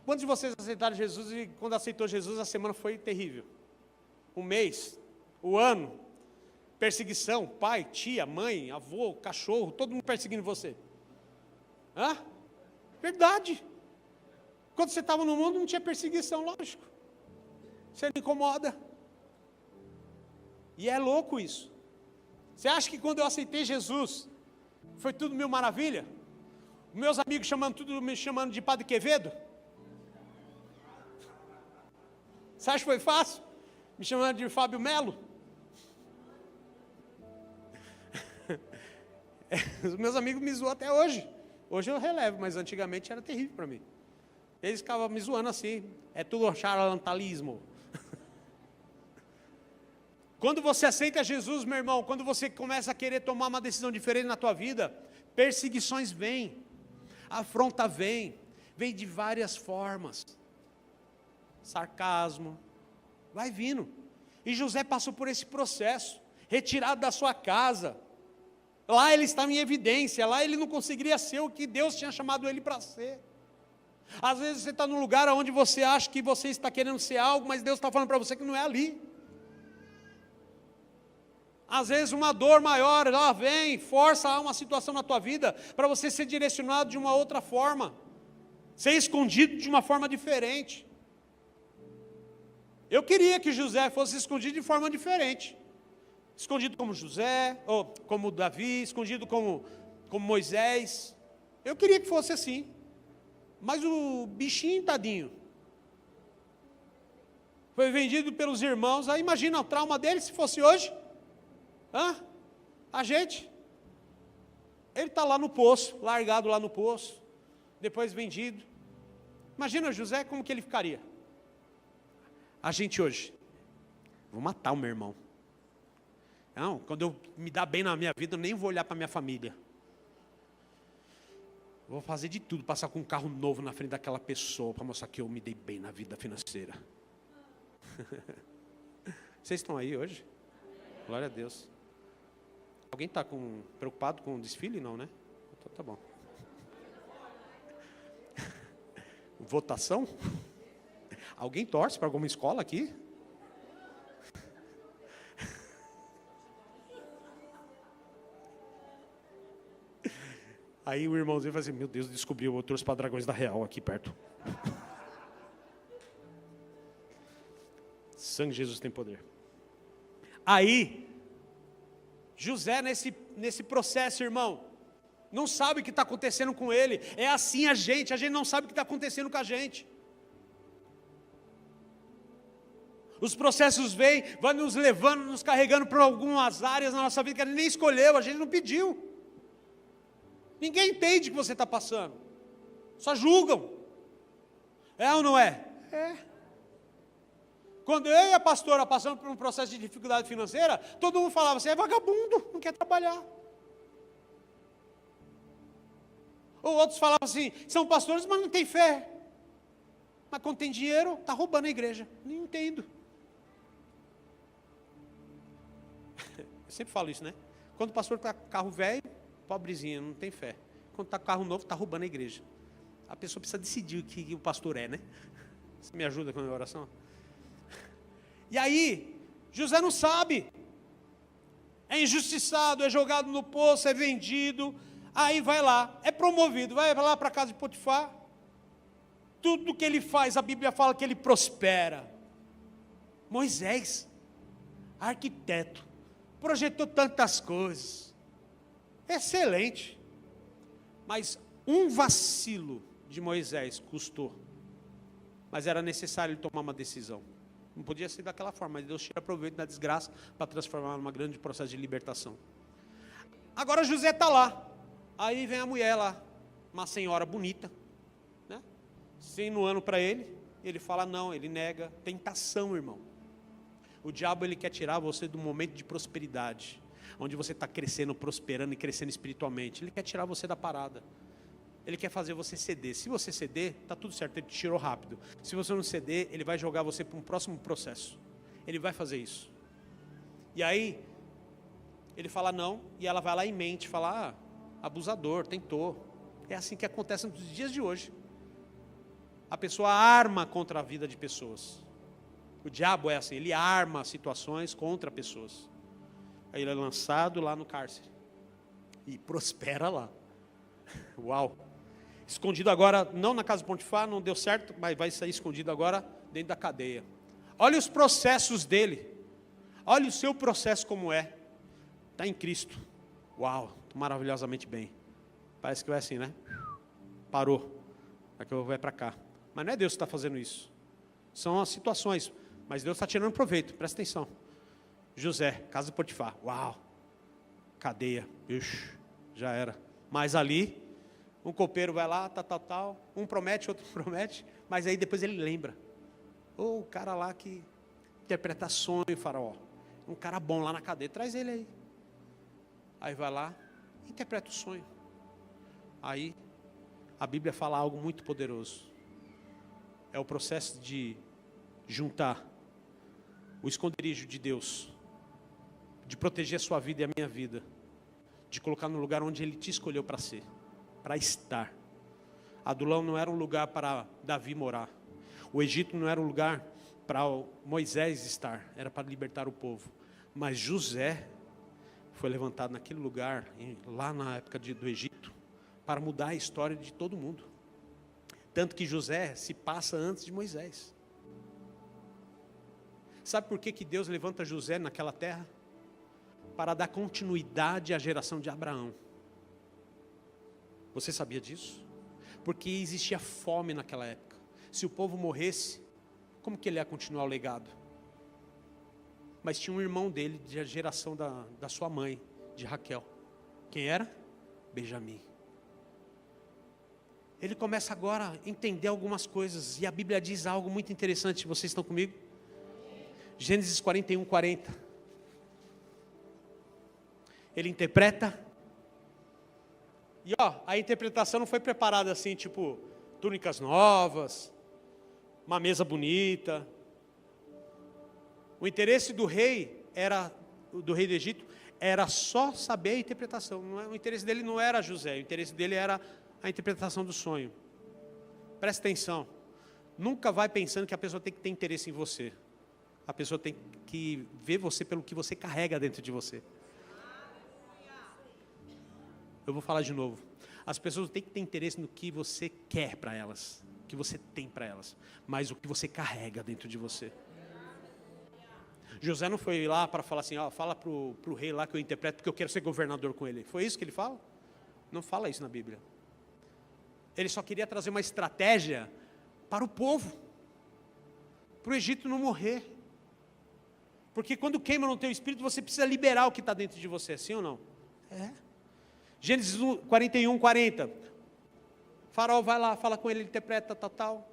Quantos de vocês aceitaram Jesus e quando aceitou Jesus a semana foi terrível? Um mês, o ano, perseguição, pai, tia, mãe, avô, cachorro, todo mundo perseguindo você. Hã? Verdade. Quando você estava no mundo não tinha perseguição, lógico. Você não incomoda. E é louco isso. Você acha que quando eu aceitei Jesus, foi tudo mil maravilha? Meus amigos me chamando de Padre Quevedo? Você acha que foi fácil? Me chamando de Fábio Melo? Os meus amigos me zoam até hoje. Hoje eu relevo, mas antigamente era terrível para mim. Eles ficavam me zoando assim. É tudo charlatanismo. Quando você aceita Jesus, meu irmão, quando você começa a querer tomar uma decisão diferente na tua vida, perseguições vêm, afronta vem de várias formas, sarcasmo, vai vindo. E José passou por esse processo, retirado da sua casa. Lá ele estava em evidência, lá ele não conseguiria ser o que Deus tinha chamado ele para ser. Às vezes você está num lugar onde você acha que você está querendo ser algo, mas Deus está falando para você que não é ali. Às vezes uma dor maior, ela vem, força uma situação na tua vida, para você ser direcionado de uma outra forma, ser escondido de uma forma diferente. Eu queria que José fosse escondido de forma diferente. Escondido como José, ou como Davi, escondido como Moisés. Eu queria que fosse assim. Mas o bichinho, tadinho, foi vendido pelos irmãos. Aí imagina o trauma dele se fosse hoje. A gente. Ele está lá no poço, largado lá no poço, depois vendido. Imagina José, como que ele ficaria? A gente hoje, vou matar o meu irmão. Não, quando eu me dar bem na minha vida, eu nem vou olhar para minha família. Vou fazer de tudo, passar com um carro novo na frente daquela pessoa, para mostrar que eu me dei bem na vida financeira. Vocês estão aí hoje? Glória a Deus. Alguém está preocupado com o desfile? Não, né? Então tá bom. Votação? Alguém torce para alguma escola aqui? Aí o irmãozinho vai dizer, meu Deus, descobriu, eu trouxe para Dragões da Real aqui perto. Sangue de Jesus tem poder. Aí, José nesse processo, irmão, não sabe o que está acontecendo com ele. É assim a gente não sabe o que está acontecendo com a gente. Os processos vêm, vão nos levando, nos carregando para algumas áreas na nossa vida que a gente nem escolheu, a gente não pediu. Ninguém entende o que você está passando. Só julgam. É ou não é? É. Quando eu e a pastora passamos por um processo de dificuldade financeira, todo mundo falava, você é vagabundo, não quer trabalhar. Ou outros falavam assim, são pastores, mas não tem fé. Mas quando tem dinheiro, está roubando a igreja. Nem entendo. Eu sempre falo isso, né? Quando o pastor está com carro velho, pobrezinho, não tem fé. Quando está com carro novo, está roubando a igreja. A pessoa precisa decidir o que o pastor é, né? Você me ajuda com a minha oração? E aí, José não sabe. É injustiçado, é jogado no poço, é vendido. Aí vai lá, é promovido, vai lá para a casa de Potifar. Tudo que ele faz, a Bíblia fala que ele prospera. Moisés, arquiteto, projetou tantas coisas. Excelente. Mas um vacilo de Moisés custou. Mas era necessário ele tomar uma decisão. Não podia ser daquela forma, mas Deus tira proveito da desgraça para transformar num grande processo de libertação. Agora José está lá. Aí vem a mulher lá, uma senhora bonita, né? Se inuando para ele, ele fala não, ele nega. Tentação, irmão. O diabo, ele quer tirar você do momento de prosperidade, onde você está crescendo, prosperando e crescendo espiritualmente. Ele quer tirar você da parada. Ele quer fazer você ceder. Se você ceder, está tudo certo, ele te tirou rápido. Se você não ceder, ele vai jogar você para um próximo processo. Ele vai fazer isso. E aí, ele fala não, e ela vai lá em mente, fala, abusador, tentou. É assim que acontece nos dias de hoje. A pessoa arma contra a vida de pessoas. O diabo é assim, ele arma situações contra pessoas. Aí ele é lançado lá no cárcere. E prospera lá. Uau! Escondido agora, não na casa de Potifar, não deu certo, mas vai sair escondido agora dentro da cadeia. Olha os processos dele. Olha o seu processo como é. Está em Cristo. Uau, maravilhosamente bem. Parece que vai assim, né? Parou. Aqui eu vou para cá. Mas não é Deus que está fazendo isso. São as situações. Mas Deus está tirando proveito, presta atenção. José, casa de Potifar. Uau. Cadeia. Ixi, já era. Mas ali, um copeiro vai lá, tal. Um promete, outro promete. Mas aí depois ele lembra. O cara lá que interpreta sonho, faraó. um cara bom lá na cadeia, traz ele aí. Aí vai lá, interpreta o sonho. Aí, a Bíblia fala algo muito poderoso. É o processo de juntar o esconderijo de Deus, de proteger a sua vida e a minha vida, de colocar no lugar onde Ele te escolheu para ser, para estar. Adulão não era um lugar para Davi morar. O Egito não era um lugar para Moisés estar, era para libertar o povo. Mas José foi levantado naquele lugar, lá na época do Egito, para mudar a história de todo mundo. Tanto que José se passa antes de Moisés. Sabe por que Deus levanta José naquela terra? Para dar continuidade à geração de Abraão. Você sabia disso? Porque existia fome naquela época. Se o povo morresse, como que ele ia continuar o legado? Mas tinha um irmão dele, da geração da sua mãe, de Raquel. Quem era? Benjamim. Ele começa agora a entender algumas coisas, e a Bíblia diz algo muito interessante. Vocês estão comigo? Gênesis 41, 40. Ele interpreta, e a interpretação não foi preparada assim, tipo, túnicas novas, uma mesa bonita. O interesse do rei do Egito, era só saber a interpretação. O interesse dele não era José, o interesse dele era a interpretação do sonho. Presta atenção, nunca vai pensando que a pessoa tem que ter interesse em você. A pessoa tem que ver você pelo que você carrega dentro de você. Eu vou falar de novo. As pessoas têm que ter interesse no que você quer para elas, o que você tem para elas, mas o que você carrega dentro de você. José não foi lá para falar assim, fala para o rei lá que eu interpreto, porque eu quero ser governador com ele. Foi isso que ele fala? Não fala isso na Bíblia. Ele só queria trazer uma estratégia para o povo, para o Egito não morrer. Porque quando queima no teu espírito, você precisa liberar o que está dentro de você, sim ou não? É. Gênesis 41, 40. Faraó vai lá, fala com ele, interpreta, tal.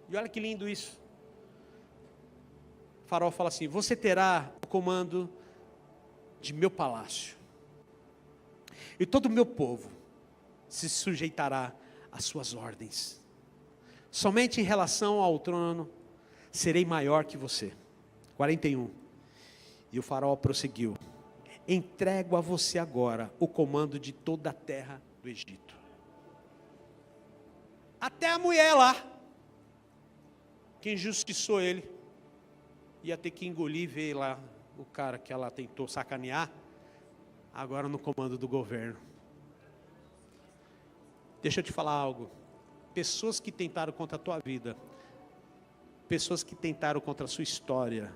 E olha que lindo isso. Faraó fala assim: você terá o comando de meu palácio, e todo o meu povo se sujeitará às suas ordens. Somente em relação ao trono serei maior que você. 41. E o faraó prosseguiu: entrego a você agora o comando de toda a terra do Egito. Até a mulher lá, que injustiçou ele, ia ter que engolir e ver lá o cara que ela tentou sacanear, agora no comando do governo. Deixa eu te falar algo. Pessoas que tentaram contra a tua vida, pessoas que tentaram contra a sua história,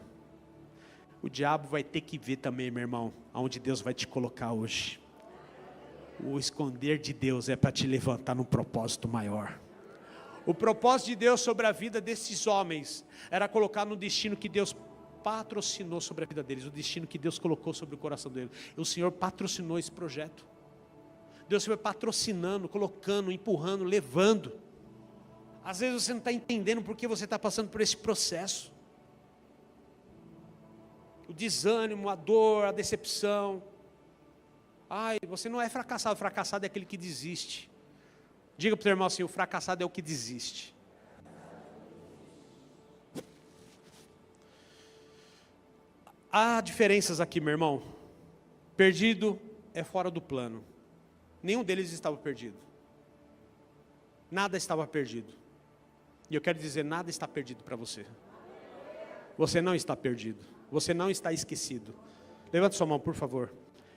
o diabo vai ter que ver também, meu irmão, aonde Deus vai te colocar hoje. O esconder de Deus é para te levantar num propósito maior. O propósito de Deus sobre a vida desses homens era colocar no destino que Deus patrocinou sobre a vida deles, o destino que Deus colocou sobre o coração deles. E o Senhor patrocinou esse projeto. Deus foi patrocinando, colocando, empurrando, levando. Às vezes você não está entendendo porque você está passando por esse processo. O desânimo, a dor, a decepção. Ai, você não é fracassado, fracassado é aquele que desiste. Diga para o teu irmão assim: o fracassado é o que desiste. Há diferenças aqui, meu irmão. Perdido é fora do plano. Nenhum deles estava perdido. Nada estava perdido. E eu quero dizer, nada está perdido para você. Você não está perdido. Você não está esquecido. Levanta sua mão, por favor.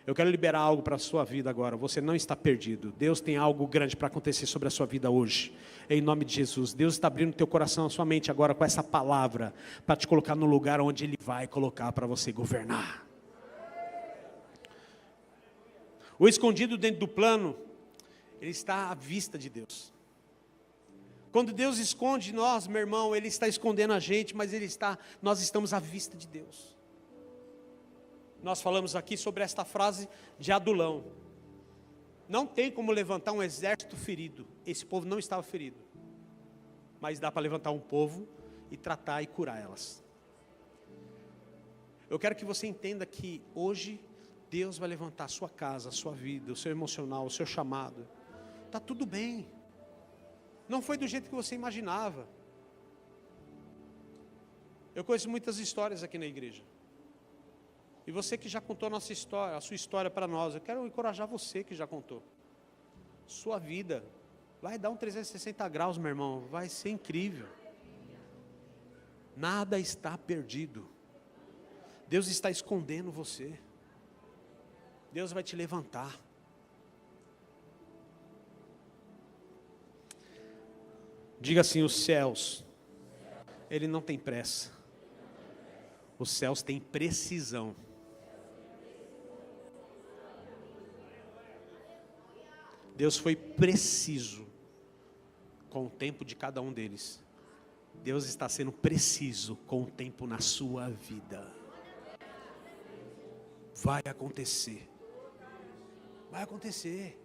Eu quero liberar algo para a sua vida agora. Você não está perdido. Deus tem algo grande para acontecer sobre a sua vida hoje. Em nome de Jesus. Deus está abrindo teu coração, a sua mente agora com essa palavra, para te colocar no lugar onde Ele vai colocar para você governar. O escondido dentro do plano, ele está à vista de Deus. Quando Deus esconde nós, meu irmão, Ele está escondendo a gente, mas nós estamos à vista de Deus. Nós falamos aqui sobre esta frase de Adulão. Não tem como levantar um exército ferido. Esse povo não estava ferido. Mas dá para levantar um povo e tratar e curar elas. Eu quero que você entenda que hoje Deus vai levantar a sua casa, a sua vida, o seu emocional, o seu chamado. Está tudo bem. Não foi do jeito que você imaginava. Eu conheço muitas histórias aqui na igreja. E você que já contou a sua história para nós, eu quero encorajar você que já contou. Sua vida vai dar um 360 graus, meu irmão, vai ser incrível. Nada está perdido. Deus está escondendo você. Deus vai te levantar. Diga assim: os céus, ele não tem pressa. Os céus têm precisão. Deus foi preciso com o tempo de cada um deles. Deus está sendo preciso com o tempo na sua vida. Vai acontecer. Vai acontecer.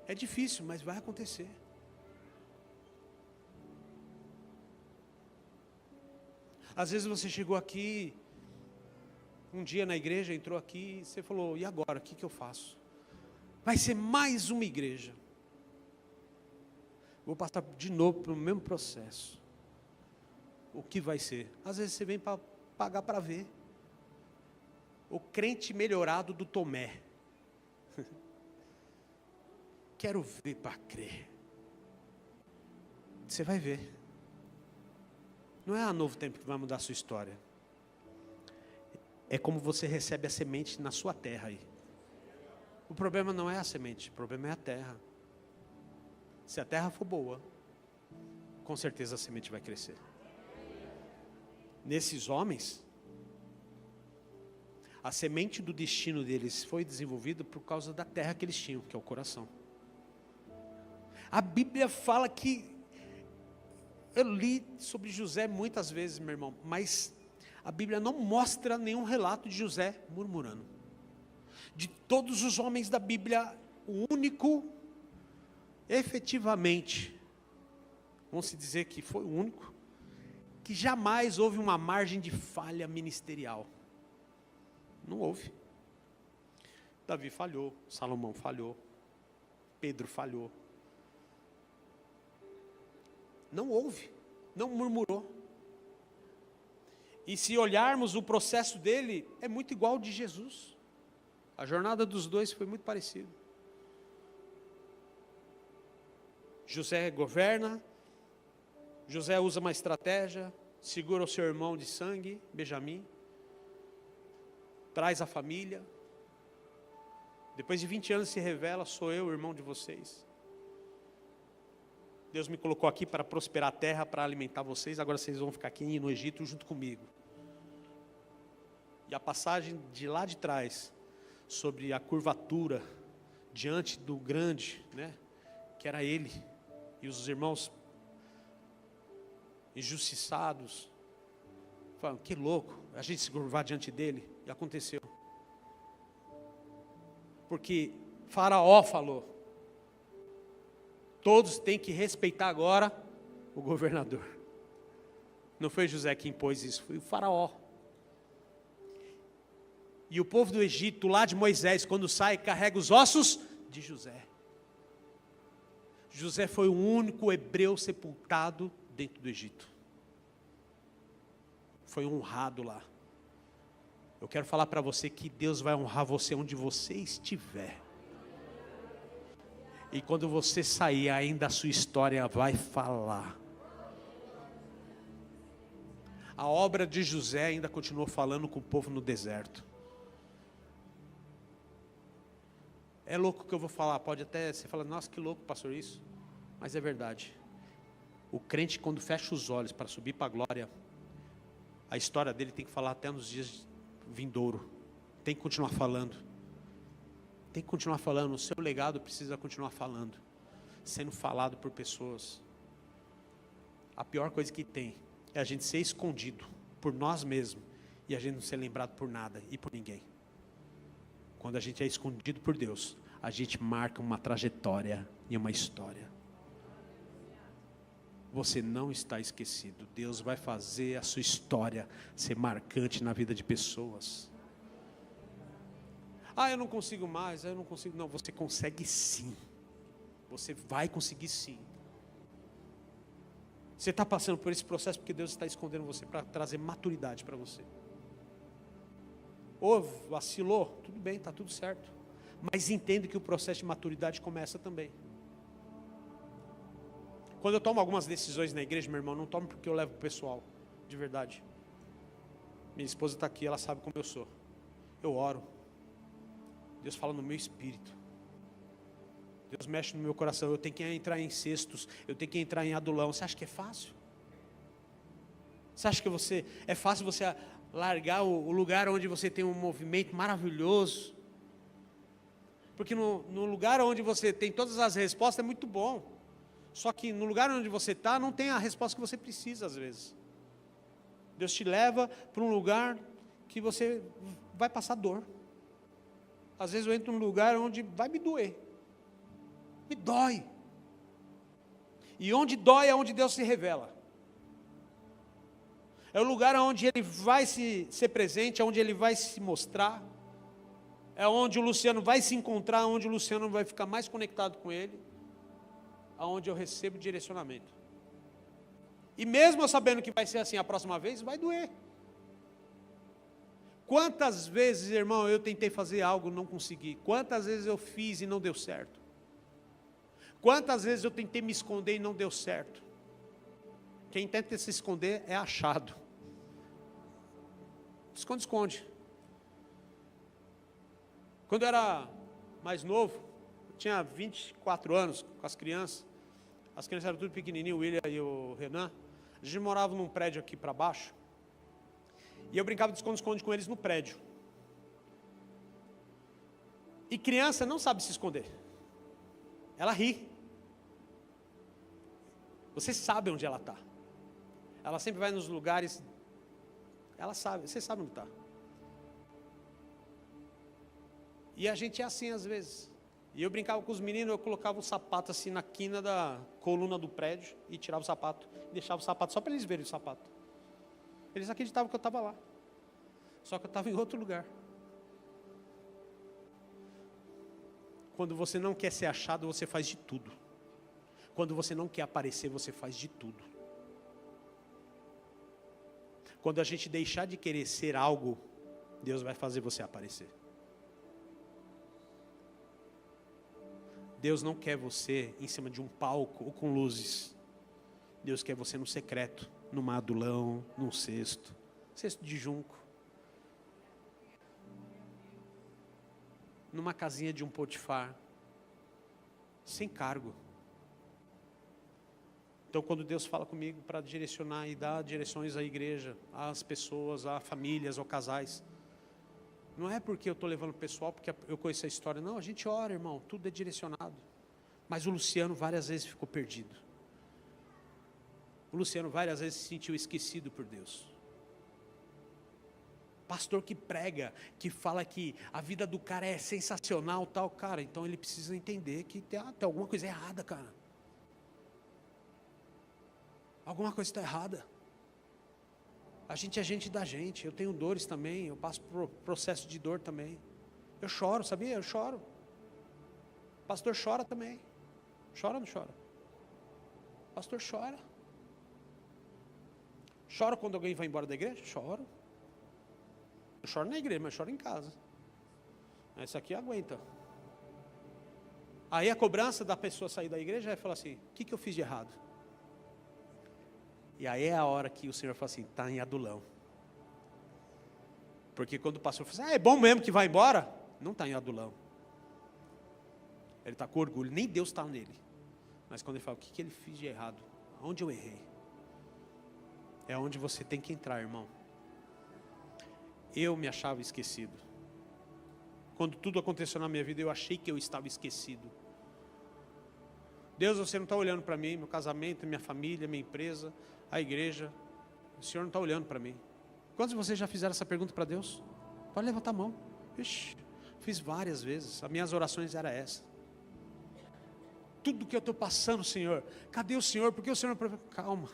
É difícil, mas vai acontecer. Às vezes você chegou aqui, um dia na igreja, entrou aqui, e você falou: e agora, o que eu faço? Vai ser mais uma igreja. Vou passar de novo pelo mesmo processo. O que vai ser? Às vezes você vem para pagar para ver. O crente melhorado do Tomé. Quero ver para crer. Você vai ver. Não é a Novo Tempo que vai mudar a sua história. É como você recebe a semente na sua terra aí. O problema não é a semente, o problema é a terra. Se a terra for boa, com certeza a semente vai crescer. Nesses homens, a semente do destino deles foi desenvolvida por causa da terra que eles tinham, que é o coração. A Bíblia fala que, eu li sobre José muitas vezes, meu irmão, mas a Bíblia não mostra nenhum relato de José murmurando. De todos os homens da Bíblia, o único, efetivamente, vamos se dizer que foi o único, que jamais houve uma margem de falha ministerial. Não houve. Davi falhou, Salomão falhou, Pedro falhou. Não houve, não murmurou. E se olharmos o processo dele, é muito igual ao de Jesus. A jornada dos dois foi muito parecida. José governa, José usa uma estratégia, segura o seu irmão de sangue, Benjamim, traz a família. Depois de 20 anos se revela: sou eu, o irmão de vocês. Deus me colocou aqui para prosperar a terra, para alimentar vocês, agora vocês vão ficar aqui no Egito junto comigo. E a passagem de lá de trás, sobre a curvatura, diante do grande, né, que era ele, e os irmãos injustiçados, falam: que louco, a gente se curvar diante dele, e aconteceu. Porque Faraó falou: todos têm que respeitar agora o governador. Não foi José que impôs isso, foi o Faraó. E o povo do Egito, lá de Moisés, quando sai, carrega os ossos de José. José foi o único hebreu sepultado dentro do Egito. Foi honrado lá. Eu quero falar para você que Deus vai honrar você onde você estiver. E quando você sair, ainda a sua história vai falar. A obra de José ainda continuou falando com o povo no deserto. É louco o que eu vou falar, pode até, você fala: nossa, que louco, pastor, isso. Mas é verdade. O crente, quando fecha os olhos para subir para a glória, a história dele tem que falar até nos dias vindouro. Tem que continuar falando. Tem que continuar falando, o seu legado precisa continuar falando, sendo falado por pessoas. A pior coisa que tem é a gente ser escondido por nós mesmos e a gente não ser lembrado por nada e por ninguém. Quando a gente é escondido por Deus, a gente marca uma trajetória e uma história. você não está esquecido. Deus vai fazer a sua história ser marcante na vida de pessoas. Eu não consigo mais, eu não consigo. Não, você consegue sim. Você vai conseguir sim. Você está passando por esse processo porque Deus está escondendo você para trazer maturidade para você. Ou vacilou, tudo bem, está tudo certo. Mas entenda que o processo de maturidade começa também. Quando eu tomo algumas decisões na igreja, meu irmão, não tomo porque eu levo para o pessoal, de verdade. Minha esposa está aqui, ela sabe como eu sou. Eu oro. Deus fala no meu espírito. Deus mexe no meu coração. Eu tenho que entrar em cestos, eu tenho que entrar em adulão. Você acha que é fácil? Você acha que é fácil você largar o lugar onde você tem um movimento maravilhoso? Porque no lugar onde você tem todas as respostas é muito bom. Só que no lugar onde você está, não tem a resposta que você precisa às vezes. Deus te leva para um lugar que você vai passar dor. Às vezes eu entro num lugar onde vai me doer. Me dói. E onde dói é onde Deus se revela. É o lugar onde Ele vai ser presente, é onde Ele vai se mostrar. É onde o Luciano vai se encontrar, onde o Luciano vai ficar mais conectado com Ele. Aonde eu recebo direcionamento. E mesmo eu sabendo que vai ser assim a próxima vez, vai doer. Quantas vezes, irmão, eu tentei fazer algo e não consegui? Quantas vezes eu fiz e não deu certo? Quantas vezes eu tentei me esconder e não deu certo? Quem tenta se esconder é achado. Esconde, esconde. Quando eu era mais novo, eu tinha 24 anos com as crianças eram tudo pequenininho, o William e o Renan. A gente morava num prédio aqui para baixo, e eu brincava de esconde-esconde com eles no prédio. E criança não sabe se esconder, ela ri. Você sabe onde ela está, ela sempre vai nos lugares, ela sabe, você sabe onde está. E a gente é assim às vezes. E eu brincava com os meninos, eu colocava o sapato assim na quina da coluna do prédio e tirava o sapato, e deixava o sapato só para eles verem o sapato. Eles acreditavam que eu estava lá, só que eu estava em outro lugar. Quando você não quer ser achado, você faz de tudo. Quando você não quer aparecer, você faz de tudo. Quando a gente deixar de querer ser algo, Deus vai fazer você aparecer. Deus não quer você em cima de um palco ou com luzes. Deus quer você no secreto, num adulão, num cesto de junco, numa casinha de um Potifar, sem cargo. Então, quando Deus fala comigo para direcionar e dar direções à igreja, às pessoas, a famílias ou casais, não é porque eu estou levando o pessoal, porque eu conheço a história. Não, a gente ora, irmão, tudo é direcionado. Mas o Luciano várias vezes ficou perdido. O Luciano várias vezes se sentiu esquecido por Deus. Pastor que prega, que fala que a vida do cara é sensacional, tal, cara, então ele precisa entender que tem alguma coisa errada, cara. Alguma coisa está errada. A gente é gente da gente. Eu tenho dores também. Eu passo por processo de dor também. Eu choro, sabia? Eu choro. O pastor chora também. Chora ou não chora? O pastor chora. Choro quando alguém vai embora da igreja? Choro. Eu choro na igreja, mas choro em casa. Esse aqui aguenta. Aí a cobrança da pessoa sair da igreja é falar assim: o que eu fiz de errado? E aí é a hora que o Senhor fala assim: está em adulão. Porque quando o pastor fala assim: é bom mesmo que vai embora, não está em adulão. Ele está com orgulho, nem Deus está nele. Mas quando ele fala: o que ele fez de errado? Onde eu errei? É onde você tem que entrar, irmão. Eu me achava esquecido. Quando tudo aconteceu na minha vida, eu achei que eu estava esquecido. Deus, você não está olhando para mim, meu casamento, minha família, minha empresa, a igreja. O Senhor não está olhando para mim. Quantos de vocês já fizeram essa pergunta para Deus? Pode levantar a mão. Ixi, fiz várias vezes. As minhas orações eram essas. tudo que eu estou passando, Senhor. Cadê o Senhor? Porque o Senhor... Calma.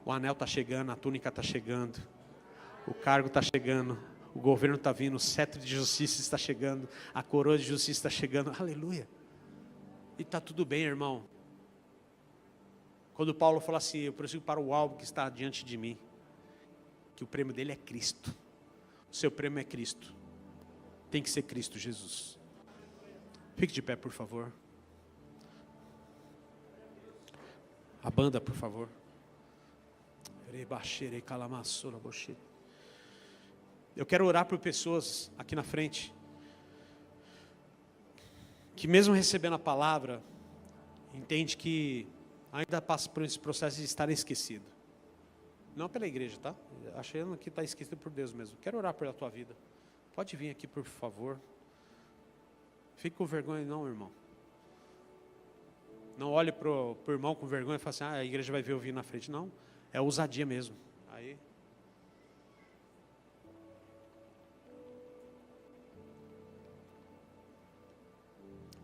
O anel está chegando, a túnica está chegando, o cargo está chegando, o governo está vindo, o cetro de justiça está chegando, a coroa de justiça está chegando, aleluia. E está tudo bem, irmão. Quando Paulo fala assim, eu prossigo para o alvo que está diante de mim, que o prêmio dele é Cristo, o seu prêmio é Cristo, tem que ser Cristo Jesus. Fique de pé, por favor. A banda, por favor. Eu quero orar por pessoas aqui na frente que mesmo recebendo a palavra, entende que ainda passa por esse processo de estar esquecido. Não pela igreja, tá? Achando que está esquecido por Deus mesmo. Quero orar pela tua vida. Pode vir aqui, por favor. Fique com vergonha não, irmão. Não olhe para o irmão com vergonha e fale assim, a igreja vai ver eu vir na frente. Não. É ousadia mesmo. Aí.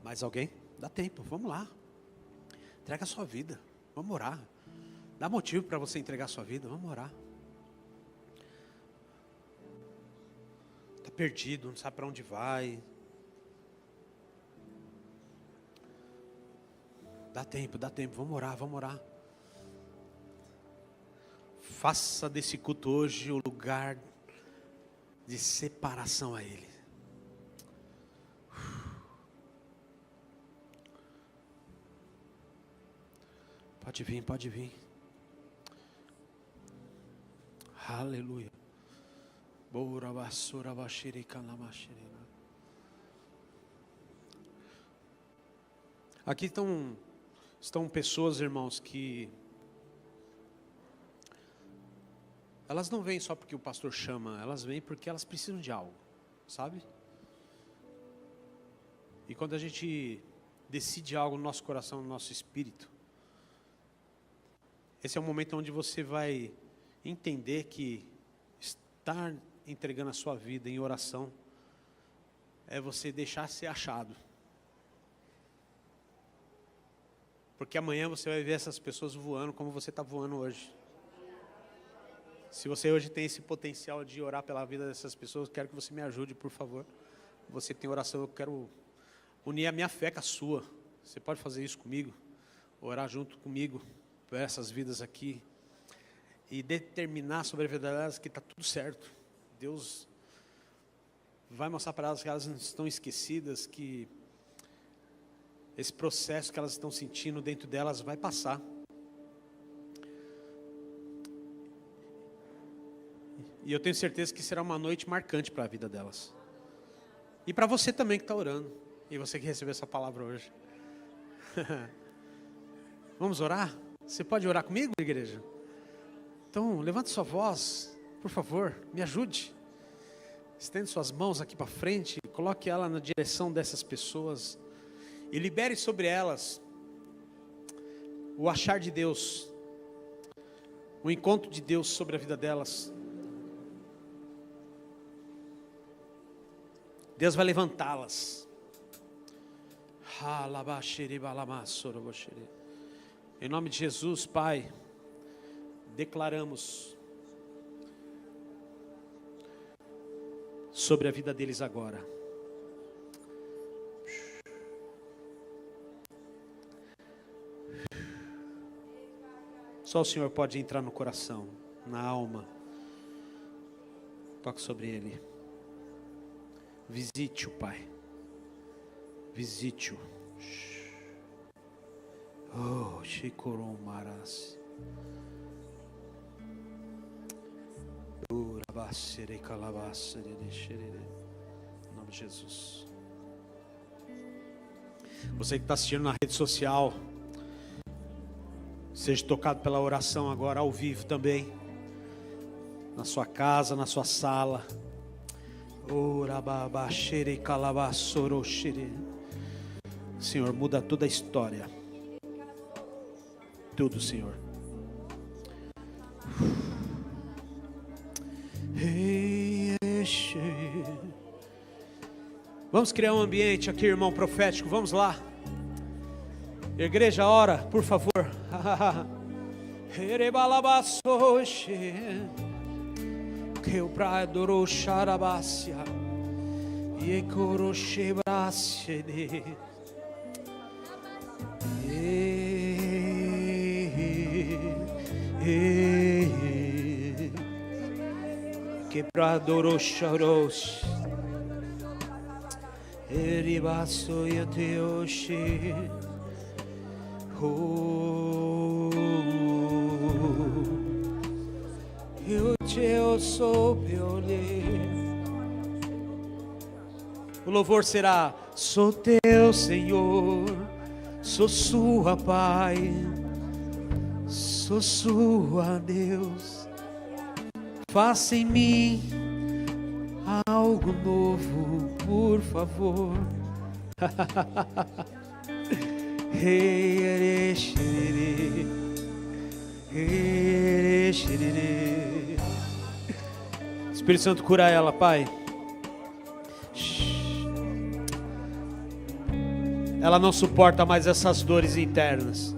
Mais alguém? Dá tempo, vamos lá. Entrega a sua vida. Vamos orar. Dá motivo para você entregar a sua vida. Vamos orar. Está perdido, não sabe para onde vai. Dá tempo, vamos orar, vamos orar. Faça desse culto hoje o lugar de separação a Ele. Pode vir, pode vir. Aleluia. Aqui estão pessoas, irmãos, que elas não vêm só porque o pastor chama, elas vêm porque elas precisam de algo, sabe? E quando a gente decide algo no nosso coração, no nosso espírito, esse é o momento onde você vai entender que estar entregando a sua vida em oração é você deixar ser achado. Porque amanhã você vai ver essas pessoas voando como você está voando hoje. Se você hoje tem esse potencial de orar pela vida dessas pessoas, quero que você me ajude, por favor. Você tem oração, eu quero unir a minha fé com a sua. Você pode fazer isso comigo? Orar junto comigo por essas vidas aqui. E determinar sobre a vida delas que está tudo certo. Deus vai mostrar para elas que elas não estão esquecidas, que esse processo que elas estão sentindo dentro delas vai passar. E eu tenho certeza que será uma noite marcante para a vida delas. E para você também que está orando. E você que recebeu essa palavra hoje. Vamos orar? Você pode orar comigo, igreja? Então, levante sua voz, por favor, me ajude. Estende suas mãos aqui para frente, coloque ela na direção dessas pessoas. E libere sobre elas o achar de Deus. O encontro de Deus sobre a vida delas. Deus vai levantá-las. Em nome de Jesus, Pai, declaramos sobre a vida deles agora. Só o Senhor pode entrar no coração, na alma. Toque sobre ele. Visite-o, Pai. Visite-o. Oh, Shikoron Maras. Em nome de Jesus. Você que está assistindo na rede social, seja tocado pela oração agora ao vivo também. Na sua casa, na sua sala. Senhor, muda toda a história. Tudo, Senhor. Vamos criar um ambiente aqui, irmão profético. Vamos lá. Igreja, ora, por favor. Que o prado xarabacia e corochebrasse que prado choros eribaço e teoshi. Eu te sou piolê. O louvor será: sou teu Senhor, sou sua Pai, sou sua Deus. Faça em mim algo novo, por favor. Espírito Santo, cura ela, Pai. Ela não suporta mais essas dores internas.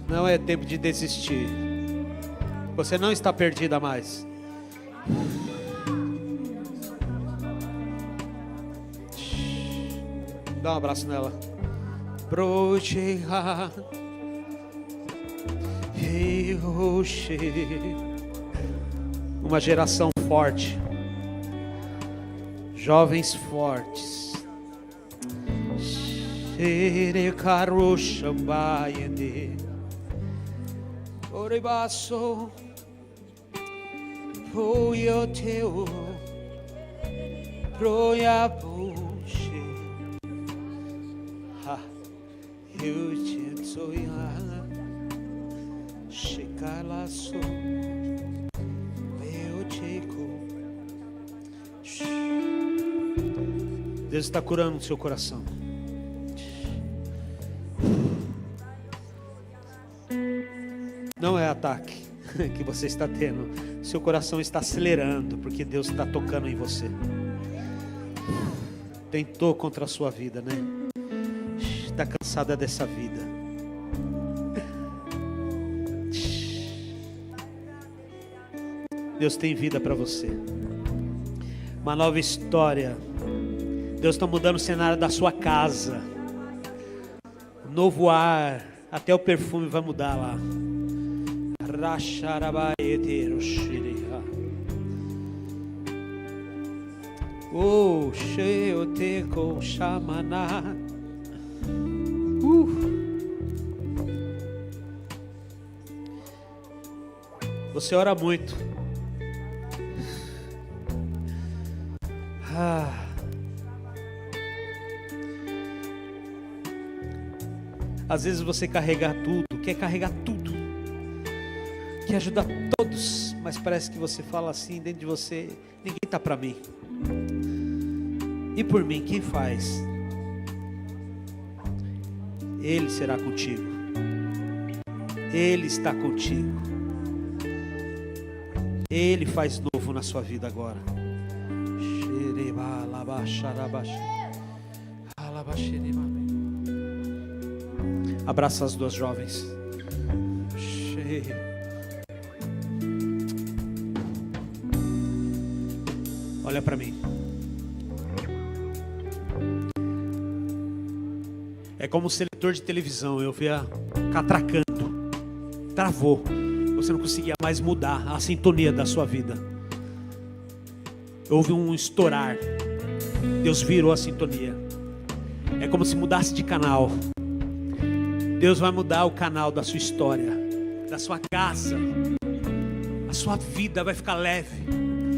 Não é tempo de desistir. Você não está perdida mais. Dá um abraço nela. Uma geração forte. Jovens fortes. Oribaço Poio teu Proiabuche Eu te sonha Checalaço Eu te Deus está curando o seu coração. Não é ataque que você está tendo. Seu coração está acelerando porque Deus está tocando em você. Tentou contra a sua vida, né? Está cansada dessa vida. Deus tem vida para você. Uma nova história. Deus está mudando o cenário da sua casa. Um novo ar. Até o perfume vai mudar lá. Oh, cheio te com xamaná. Você ora muito. Às vezes você carrega tudo, quer carregar tudo, quer ajudar todos, mas parece que você fala assim dentro de você: ninguém está para mim. E por mim, quem faz? Ele será contigo. Ele está contigo. Ele faz novo na sua vida agora. Abraça as duas jovens. Olha para mim. É como um seletor de televisão. Eu via catracando. Travou. Você não conseguia mais mudar a sintonia da sua vida. Houve um estourar. Deus virou a sintonia. É como se mudasse de canal. Deus vai mudar o canal da sua história, da sua casa. A sua vida vai ficar leve.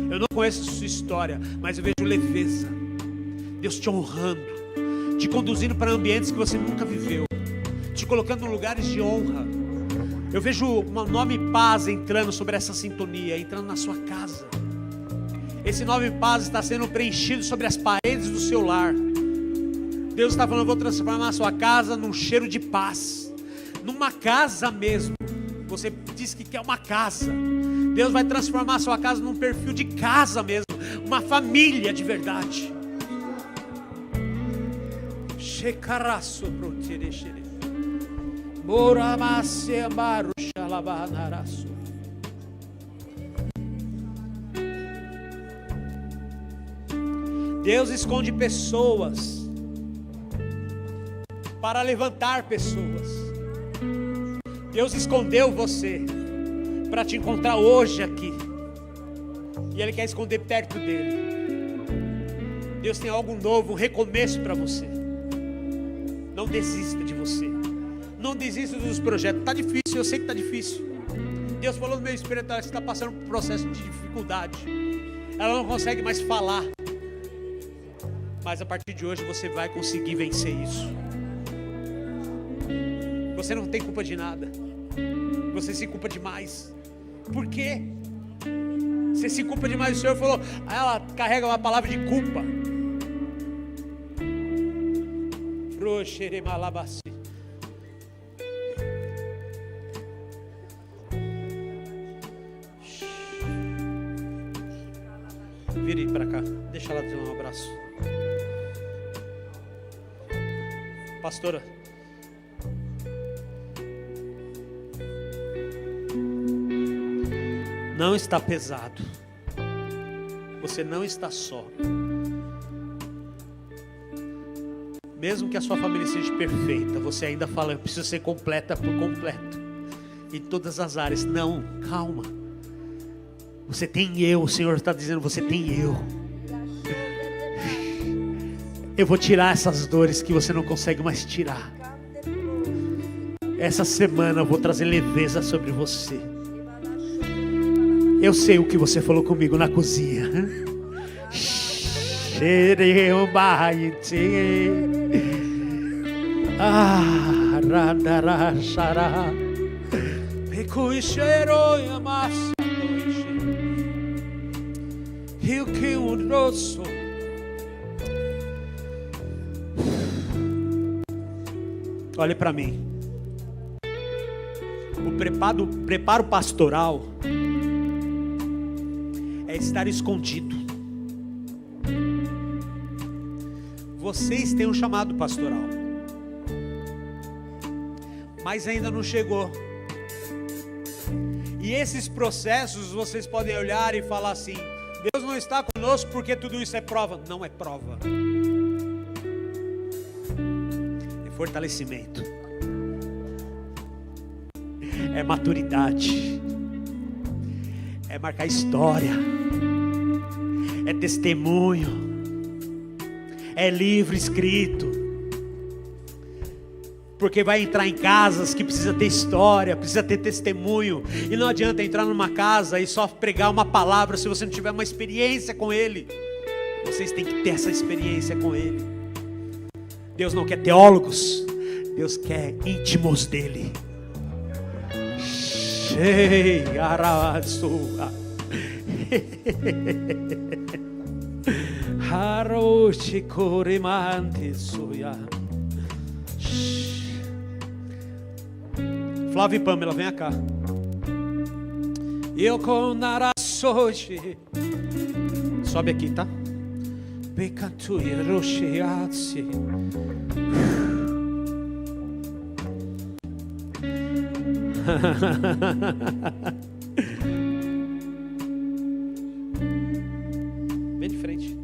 Eu não conheço a sua história, mas eu vejo leveza. Deus te honrando, te conduzindo para ambientes que você nunca viveu, te colocando em lugares de honra. Eu vejo um nome paz entrando sobre essa sintonia, entrando na sua casa. Esse nome paz está sendo preenchido sobre as paredes do seu lar. Deus está falando: eu vou transformar a sua casa num cheiro de paz, numa casa mesmo. Você diz que quer uma casa. Deus vai transformar a sua casa num perfil de casa mesmo, uma família de verdade. Shekarasso protereshere. Moramasse amaru shalabanarasso. Deus esconde pessoas para levantar pessoas. Deus escondeu você para te encontrar hoje aqui. E Ele quer esconder perto dele. Deus tem algo novo, um recomeço para você. Não desista de você. Não desista dos projetos. Está difícil, eu sei que está difícil. Deus falou no meu espírito, você está passando por um processo de dificuldade. Ela não consegue mais falar. Mas a partir de hoje você vai conseguir vencer isso. Você não tem culpa de nada. Você se culpa demais. Por quê? Você se culpa demais. O Senhor falou, ela carrega uma palavra de culpa. Vire para cá. Deixa ela ter um abraço. Pastora, não está pesado. Você não está só. Mesmo que a sua família seja perfeita, você ainda fala, eu preciso ser completa por completo. Em todas as áreas. Não, calma. Você tem eu, o Senhor está dizendo, você tem eu. Eu vou tirar essas dores que você não consegue mais tirar. Essa semana eu vou trazer leveza sobre você. Eu sei o que você falou comigo na cozinha. Olhe para mim. O preparo pastoral é estar escondido. Vocês têm um chamado pastoral, mas ainda não chegou. E esses processos vocês podem olhar e falar assim: Deus não está conosco porque tudo isso é prova. Não é prova. É fortalecimento. É maturidade. É marcar história. É testemunho. É livro escrito. Porque vai entrar em casas que precisa ter história, precisa ter testemunho. E não adianta entrar numa casa e só pregar uma palavra se você não tiver uma experiência com Ele. Vocês têm que ter essa experiência com Ele. Deus não quer teólogos, Deus quer íntimos dEle. Flávio e Pamela, vem cá. Eu com narasoji. Sobe aqui, tá? Vem de frente.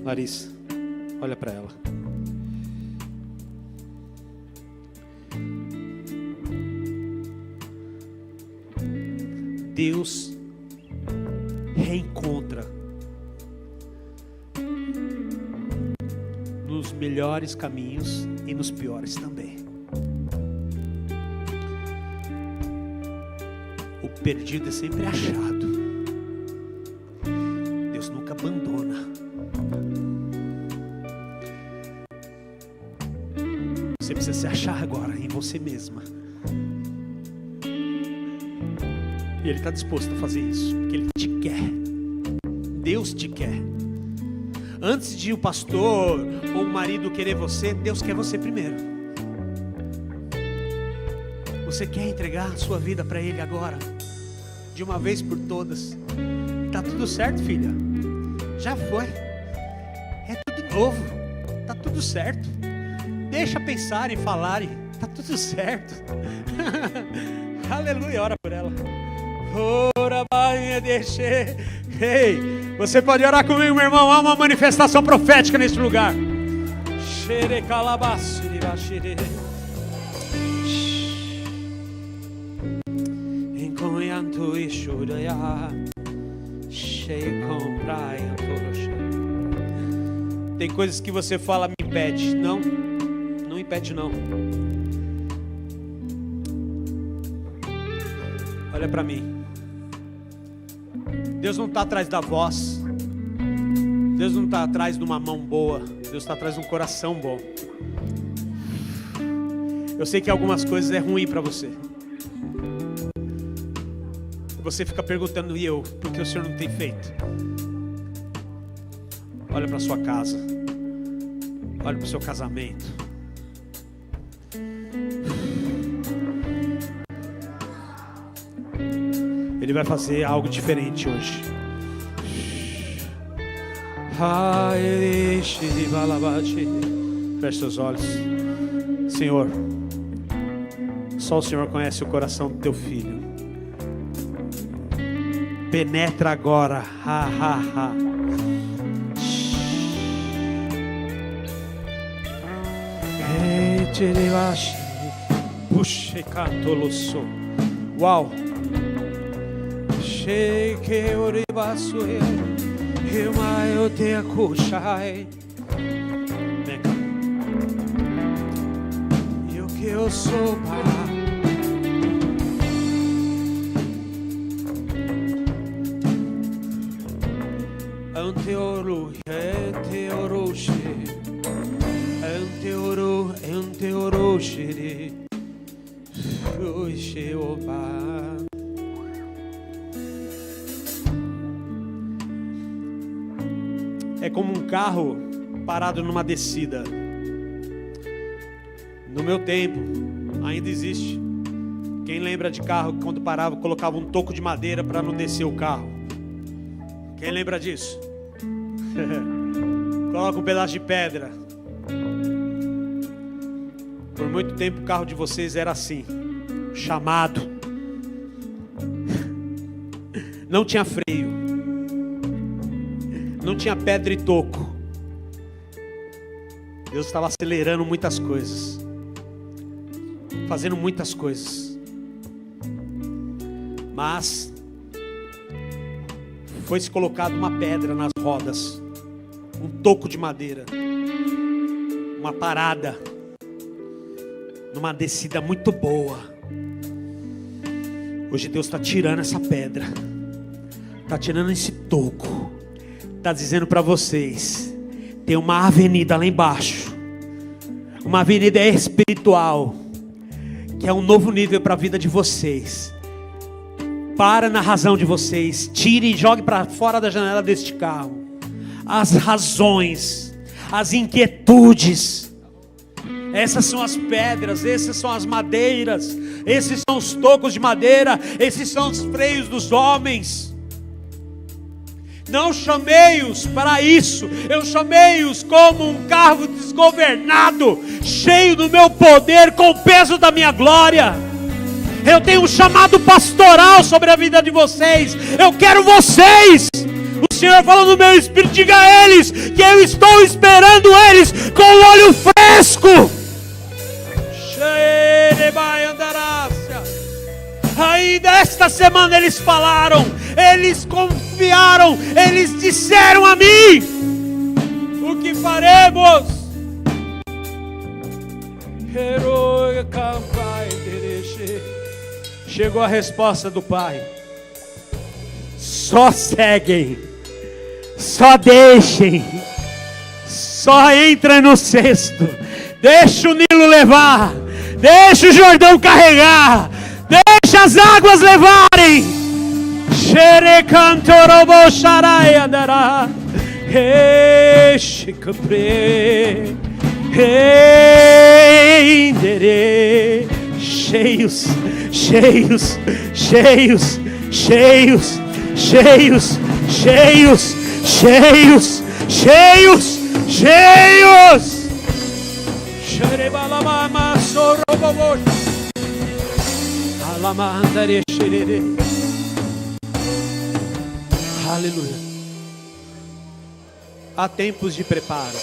Larissa, olha para ela. Deus reencontra nos melhores caminhos e nos piores também. O perdido é sempre achado. Deus nunca abandona. Você precisa se achar agora em você mesma. E Ele está disposto a fazer isso, porque Ele te quer. Deus te quer. Antes de o pastor ou o marido querer você, Deus quer você primeiro. Você quer entregar a sua vida para Ele agora, de uma vez por todas? Tá tudo certo, filha. Já foi. É tudo novo. Tá tudo certo. Deixa pensarem, falarem. Tá tudo certo. Aleluia, ora por ela. Ora, vai, deixa. Ei, você pode orar comigo, meu irmão. Há uma manifestação profética neste lugar. Xere calabaciri bachire. Enconhanto e choraya. Cheio com praia, toroxa. Tem coisas que você fala, me impede. Não, não impede não. Olha para mim. Deus não está atrás da voz. Deus não está atrás de uma mão boa. Deus está atrás de um coração bom. Eu sei que algumas coisas é ruim para você. Você fica perguntando, e eu? Por que o Senhor não tem feito? Olha para sua casa. Olha para o seu casamento. Ele vai fazer algo diferente hoje. Feche seus olhos. Senhor, só o Senhor conhece o coração do teu filho. Penetra agora. Puxa, cantoloso. Uau. Shake oribasue. Eu te acuchai. Vem cá. E o que eu sou para Anteoru, Anteorushi, Anteoru, Anteorushi, Uxeoba. É como um carro parado numa descida. No meu tempo, ainda existe. Quem lembra de carro que quando parava colocava um toco de madeira para não descer o carro? Quem lembra disso? Coloca um pedaço de pedra. Por muito tempo o carro de vocês era assim, chamado. Não tinha freio. Não tinha pedra e toco. Deus estava acelerando muitas coisas, fazendo muitas coisas. Mas foi-se colocado uma pedra nas rodas, um toco de madeira, uma parada, numa descida muito boa. Hoje Deus está tirando essa pedra, está tirando esse toco, está dizendo para vocês: tem uma avenida lá embaixo, uma avenida espiritual, que é um novo nível para a vida de vocês. Para na razão de vocês, tire e jogue para fora da janela deste carro as razões, as inquietudes. Essas são as pedras, essas são as madeiras, esses são os tocos de madeira, esses são os freios dos homens. Não chamei-os para isso, eu chamei-os como um carro desgovernado, cheio do meu poder, com o peso da minha glória. Eu tenho um chamado pastoral sobre a vida de vocês. Eu quero vocês. O Senhor falou no meu espírito: diga a eles que eu estou esperando eles com o olho fresco. Ainda esta semana eles falaram, eles confiaram, eles disseram a mim: o que faremos? Chegou a resposta do Pai: só seguem, só deixem, só entrem no cesto, deixa o Nilo levar, deixa o Jordão carregar, deixa as águas levarem. Xerecantorobo xaraiadará, rexicapre, reindere. Cheios, cheios, cheios, cheios, cheios, cheios, cheios, cheios, cheios. Aleluia. Há tempos de preparo.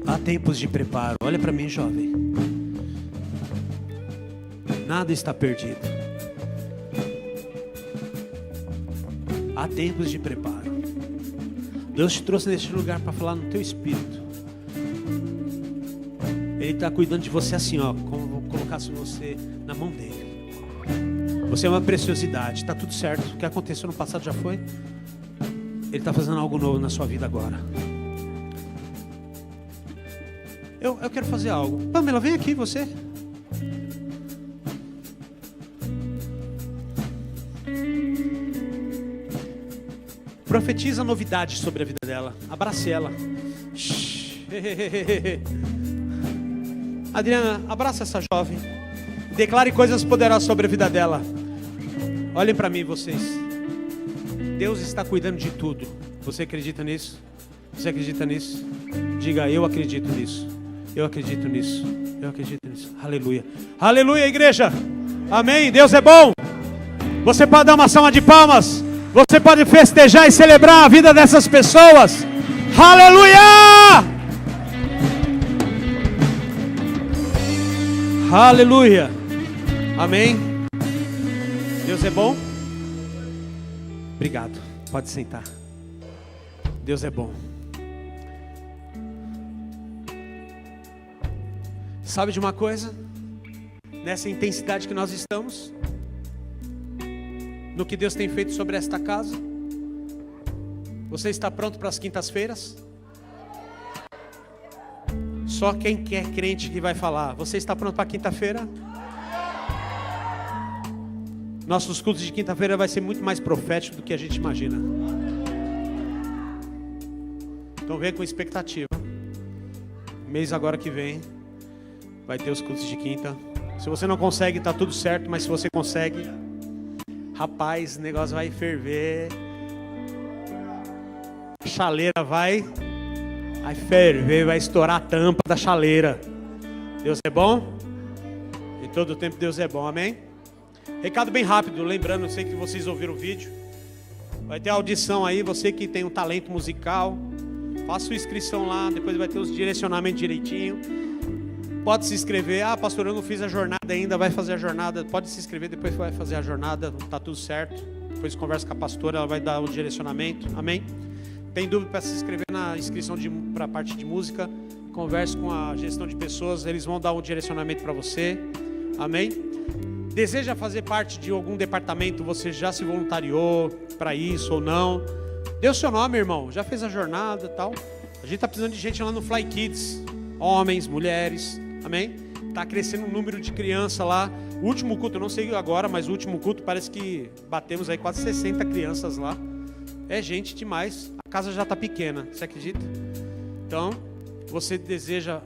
Há tempos de preparo. Olha para mim, jovem. Nada está perdido. Há tempos de preparo. Deus te trouxe neste lugar para falar no teu espírito. Ele está cuidando de você assim, ó, como colocasse você na mão dele. Você é uma preciosidade, está tudo certo. O que aconteceu no passado já foi. Ele está fazendo algo novo na sua vida agora. Eu quero fazer algo. Pamela, vem aqui você. Profetiza novidades sobre a vida dela. Abrace ela. Adriana, abraça essa jovem. Declare coisas poderosas sobre a vida dela. Olhem para mim, vocês. Deus está cuidando de tudo. Você acredita nisso? Você acredita nisso? Diga, eu acredito nisso. Eu acredito nisso. Eu acredito nisso. Aleluia. Aleluia, igreja. Amém. Deus é bom. Você pode dar uma salva de palmas. Você pode festejar e celebrar a vida dessas pessoas. Aleluia. Aleluia. Amém. Deus é bom. Obrigado. Pode sentar. Deus é bom. Sabe de uma coisa? Nessa intensidade que nós estamos, no que Deus tem feito sobre esta casa, você está pronto para as quintas-feiras? Só quem quer crente que vai falar. Você está pronto para quinta-feira? Nossos cultos de quinta-feira vai ser muito mais profético do que a gente imagina. Então vem com expectativa. Mês agora que vem vai ter os cultos de quinta. Se você não consegue, tá tudo certo. Mas se você consegue, rapaz, o negócio vai ferver. A chaleira vai ferver, vai estourar a tampa da chaleira. Deus é bom? E todo o tempo Deus é bom, amém? Recado bem rápido, lembrando, eu sei que vocês ouviram o vídeo. Vai ter audição aí, você que tem um talento musical, faça sua inscrição lá, depois vai ter os direcionamentos direitinho. Pode se inscrever. Ah, pastor, eu não fiz a jornada ainda, vai fazer a jornada. Pode se inscrever, depois vai fazer a jornada, tá tudo certo. Depois conversa com a pastora, ela vai dar o direcionamento, amém? Tem dúvida para se inscrever na inscrição para a parte de música, converse com a gestão de pessoas, eles vão dar um direcionamento para você, amém? Deseja fazer parte de algum departamento, você já se voluntariou para isso ou não? Dê o seu nome, irmão, já fez a jornada e tal. A gente está precisando de gente lá no Fly Kids, homens, mulheres, amém? Está crescendo o número de crianças lá. O último culto, eu não sei agora, mas o último culto parece que batemos aí quase 60 crianças lá. É gente demais, a casa já está pequena, você acredita? Então, você deseja,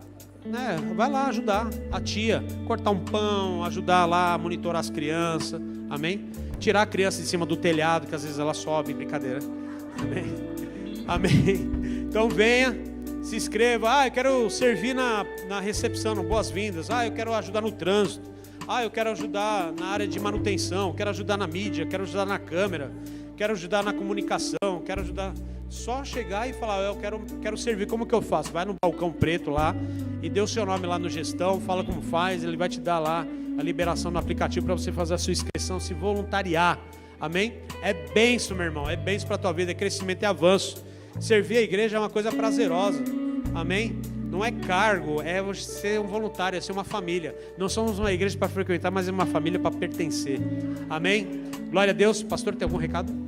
né, vai lá ajudar a tia, cortar um pão, ajudar lá a monitorar as crianças, amém? Tirar a criança de cima do telhado, que às vezes ela sobe, brincadeira, amém? Amém? Então venha, se inscreva. Eu quero servir na recepção, no boas-vindas. Eu quero ajudar no trânsito. Eu quero ajudar na área de manutenção, quero ajudar na mídia, quero ajudar na câmera, quero ajudar na comunicação, quero ajudar. Só chegar e falar, eu quero servir, como que eu faço? Vai no balcão preto lá e dê o seu nome lá no gestão, fala como faz, ele vai te dar lá a liberação no aplicativo para você fazer a sua inscrição, se voluntariar, amém? É bênção, meu irmão, é bênção para a tua vida, é crescimento e avanço. Servir a igreja é uma coisa prazerosa, amém? Não é cargo, é ser um voluntário, é ser uma família. Não somos uma igreja para frequentar, mas é uma família para pertencer, amém? Glória a Deus. Pastor, tem algum recado?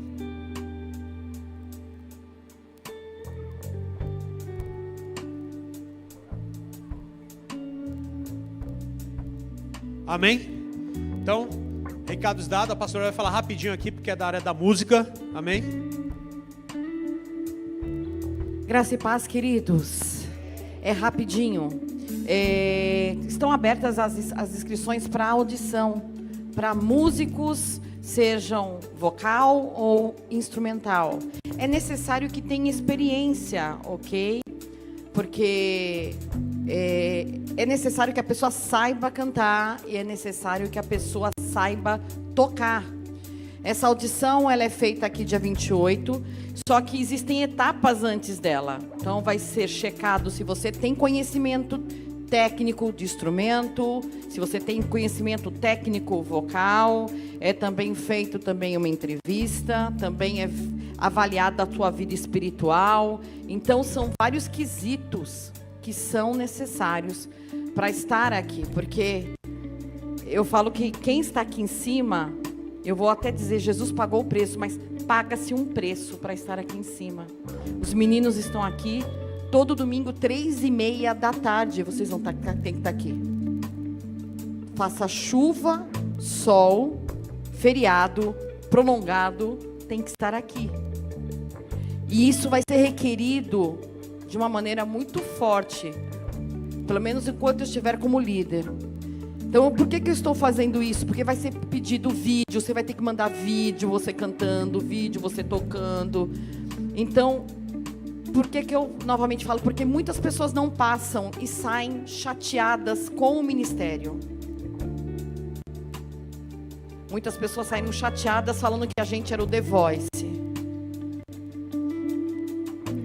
Amém? Então, recados dados, a pastora vai falar rapidinho aqui, porque é da área da música, amém? Graça e paz, queridos. É rapidinho. Estão abertas as inscrições para audição, para músicos, sejam vocal ou instrumental. É necessário que tenha experiência, ok? Porque é necessário que a pessoa saiba cantar e é necessário que a pessoa saiba tocar. Essa audição ela é feita aqui dia 28, só que existem etapas antes dela. Então vai ser checado se você tem conhecimento técnico de instrumento, se você tem conhecimento técnico vocal, é também feito também uma entrevista, também é avaliada a tua vida espiritual. Então são vários quesitos que são necessários para estar aqui, porque eu falo que quem está aqui em cima, eu vou até dizer, Jesus pagou o preço, mas paga-se um preço para estar aqui em cima. Os meninos estão aqui todo domingo, 3:30 da tarde, vocês vão ter que estar aqui. Faça chuva, sol, feriado, prolongado, tem que estar aqui. E isso vai ser requerido de uma maneira muito forte, pelo menos enquanto eu estiver como líder. Então, por que eu estou fazendo isso? Porque vai ser pedido vídeo, você vai ter que mandar vídeo, você cantando, vídeo, você tocando. Então, por que eu novamente falo? Porque muitas pessoas não passam e saem chateadas com o ministério. Muitas pessoas saíram chateadas falando que a gente era o The Voice.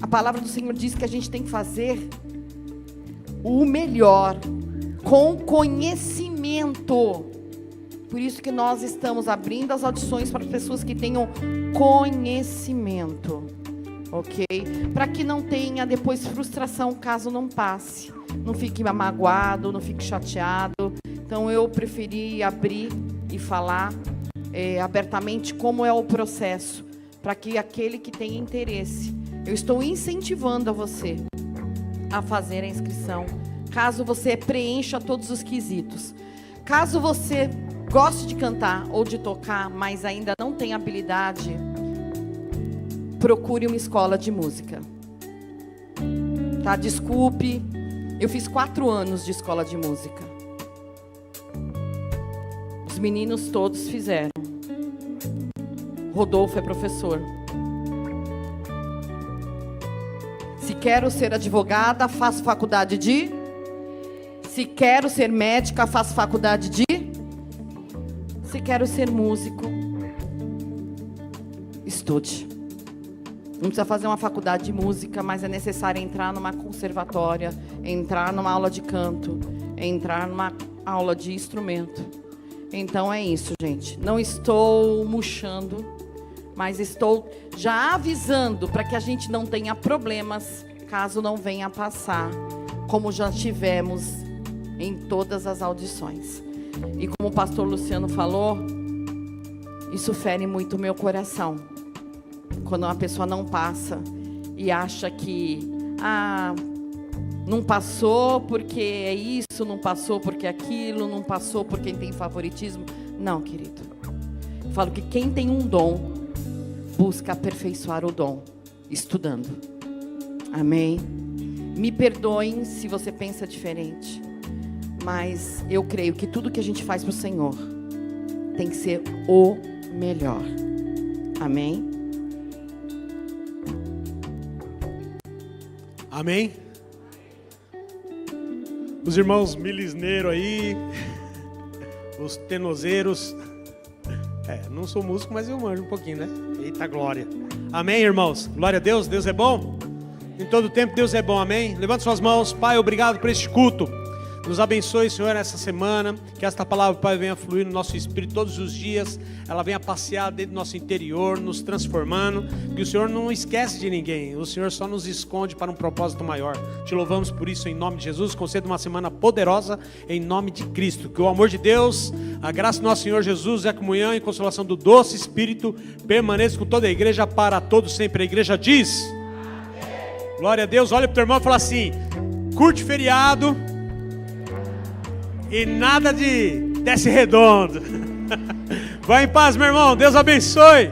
A palavra do Senhor diz que a gente tem que fazer o melhor, com conhecimento. Por isso que nós estamos abrindo as audições para pessoas que tenham conhecimento. Ok? Para que não tenha depois frustração caso não passe. Não fique magoado, não fique chateado. Então eu preferi abrir e falar abertamente como é o processo. Para que aquele que tenha interesse, eu estou incentivando a você a fazer a inscrição. Caso você preencha todos os quesitos. Caso você goste de cantar ou de tocar, mas ainda não tem habilidade, procure uma escola de música. Tá? Desculpe, eu fiz 4 anos de escola de música. Os meninos todos fizeram. Rodolfo é professor. Se quero ser advogada, faço faculdade de... Se quero ser médica, faço faculdade de... Se quero ser músico, estude. Não precisa fazer uma faculdade de música, mas é necessário entrar numa conservatória, entrar numa aula de canto, entrar numa aula de instrumento. Então é isso, gente. Não estou murchando, mas estou já avisando para que a gente não tenha problemas caso não venha passar, como já tivemos em todas as audições. E como o pastor Luciano falou, isso fere muito o meu coração. Quando uma pessoa não passa e acha que não passou porque é isso, não passou porque é aquilo, não passou porque tem favoritismo. Não, querido. Eu falo que quem tem um dom, busca aperfeiçoar o dom, estudando. Amém? Me perdoem se você pensa diferente, mas eu creio que tudo que a gente faz para o Senhor tem que ser o melhor. Amém? Amém? Os irmãos milisneiros aí, os tenozeiros. Não sou músico, mas eu manjo um pouquinho, né? Eita glória. Amém, irmãos? Glória a Deus, Deus é bom? Em todo tempo Deus é bom, amém? Levante suas mãos. Pai, obrigado por este culto. Nos abençoe, Senhor, nessa semana. Que esta palavra, Pai, venha fluir no nosso espírito todos os dias. Ela venha passear dentro do nosso interior, nos transformando. Que o Senhor não esquece de ninguém. O Senhor só nos esconde para um propósito maior. Te louvamos por isso em nome de Jesus. Conceda uma semana poderosa em nome de Cristo. Que o amor de Deus, a graça do nosso Senhor Jesus, a comunhão e consolação do doce Espírito permaneça com toda a igreja para todos sempre. A igreja diz: amém. Glória a Deus. Olha para o teu irmão e fala assim: curte feriado. E nada de desce redondo. Vai em paz, meu irmão. Deus abençoe.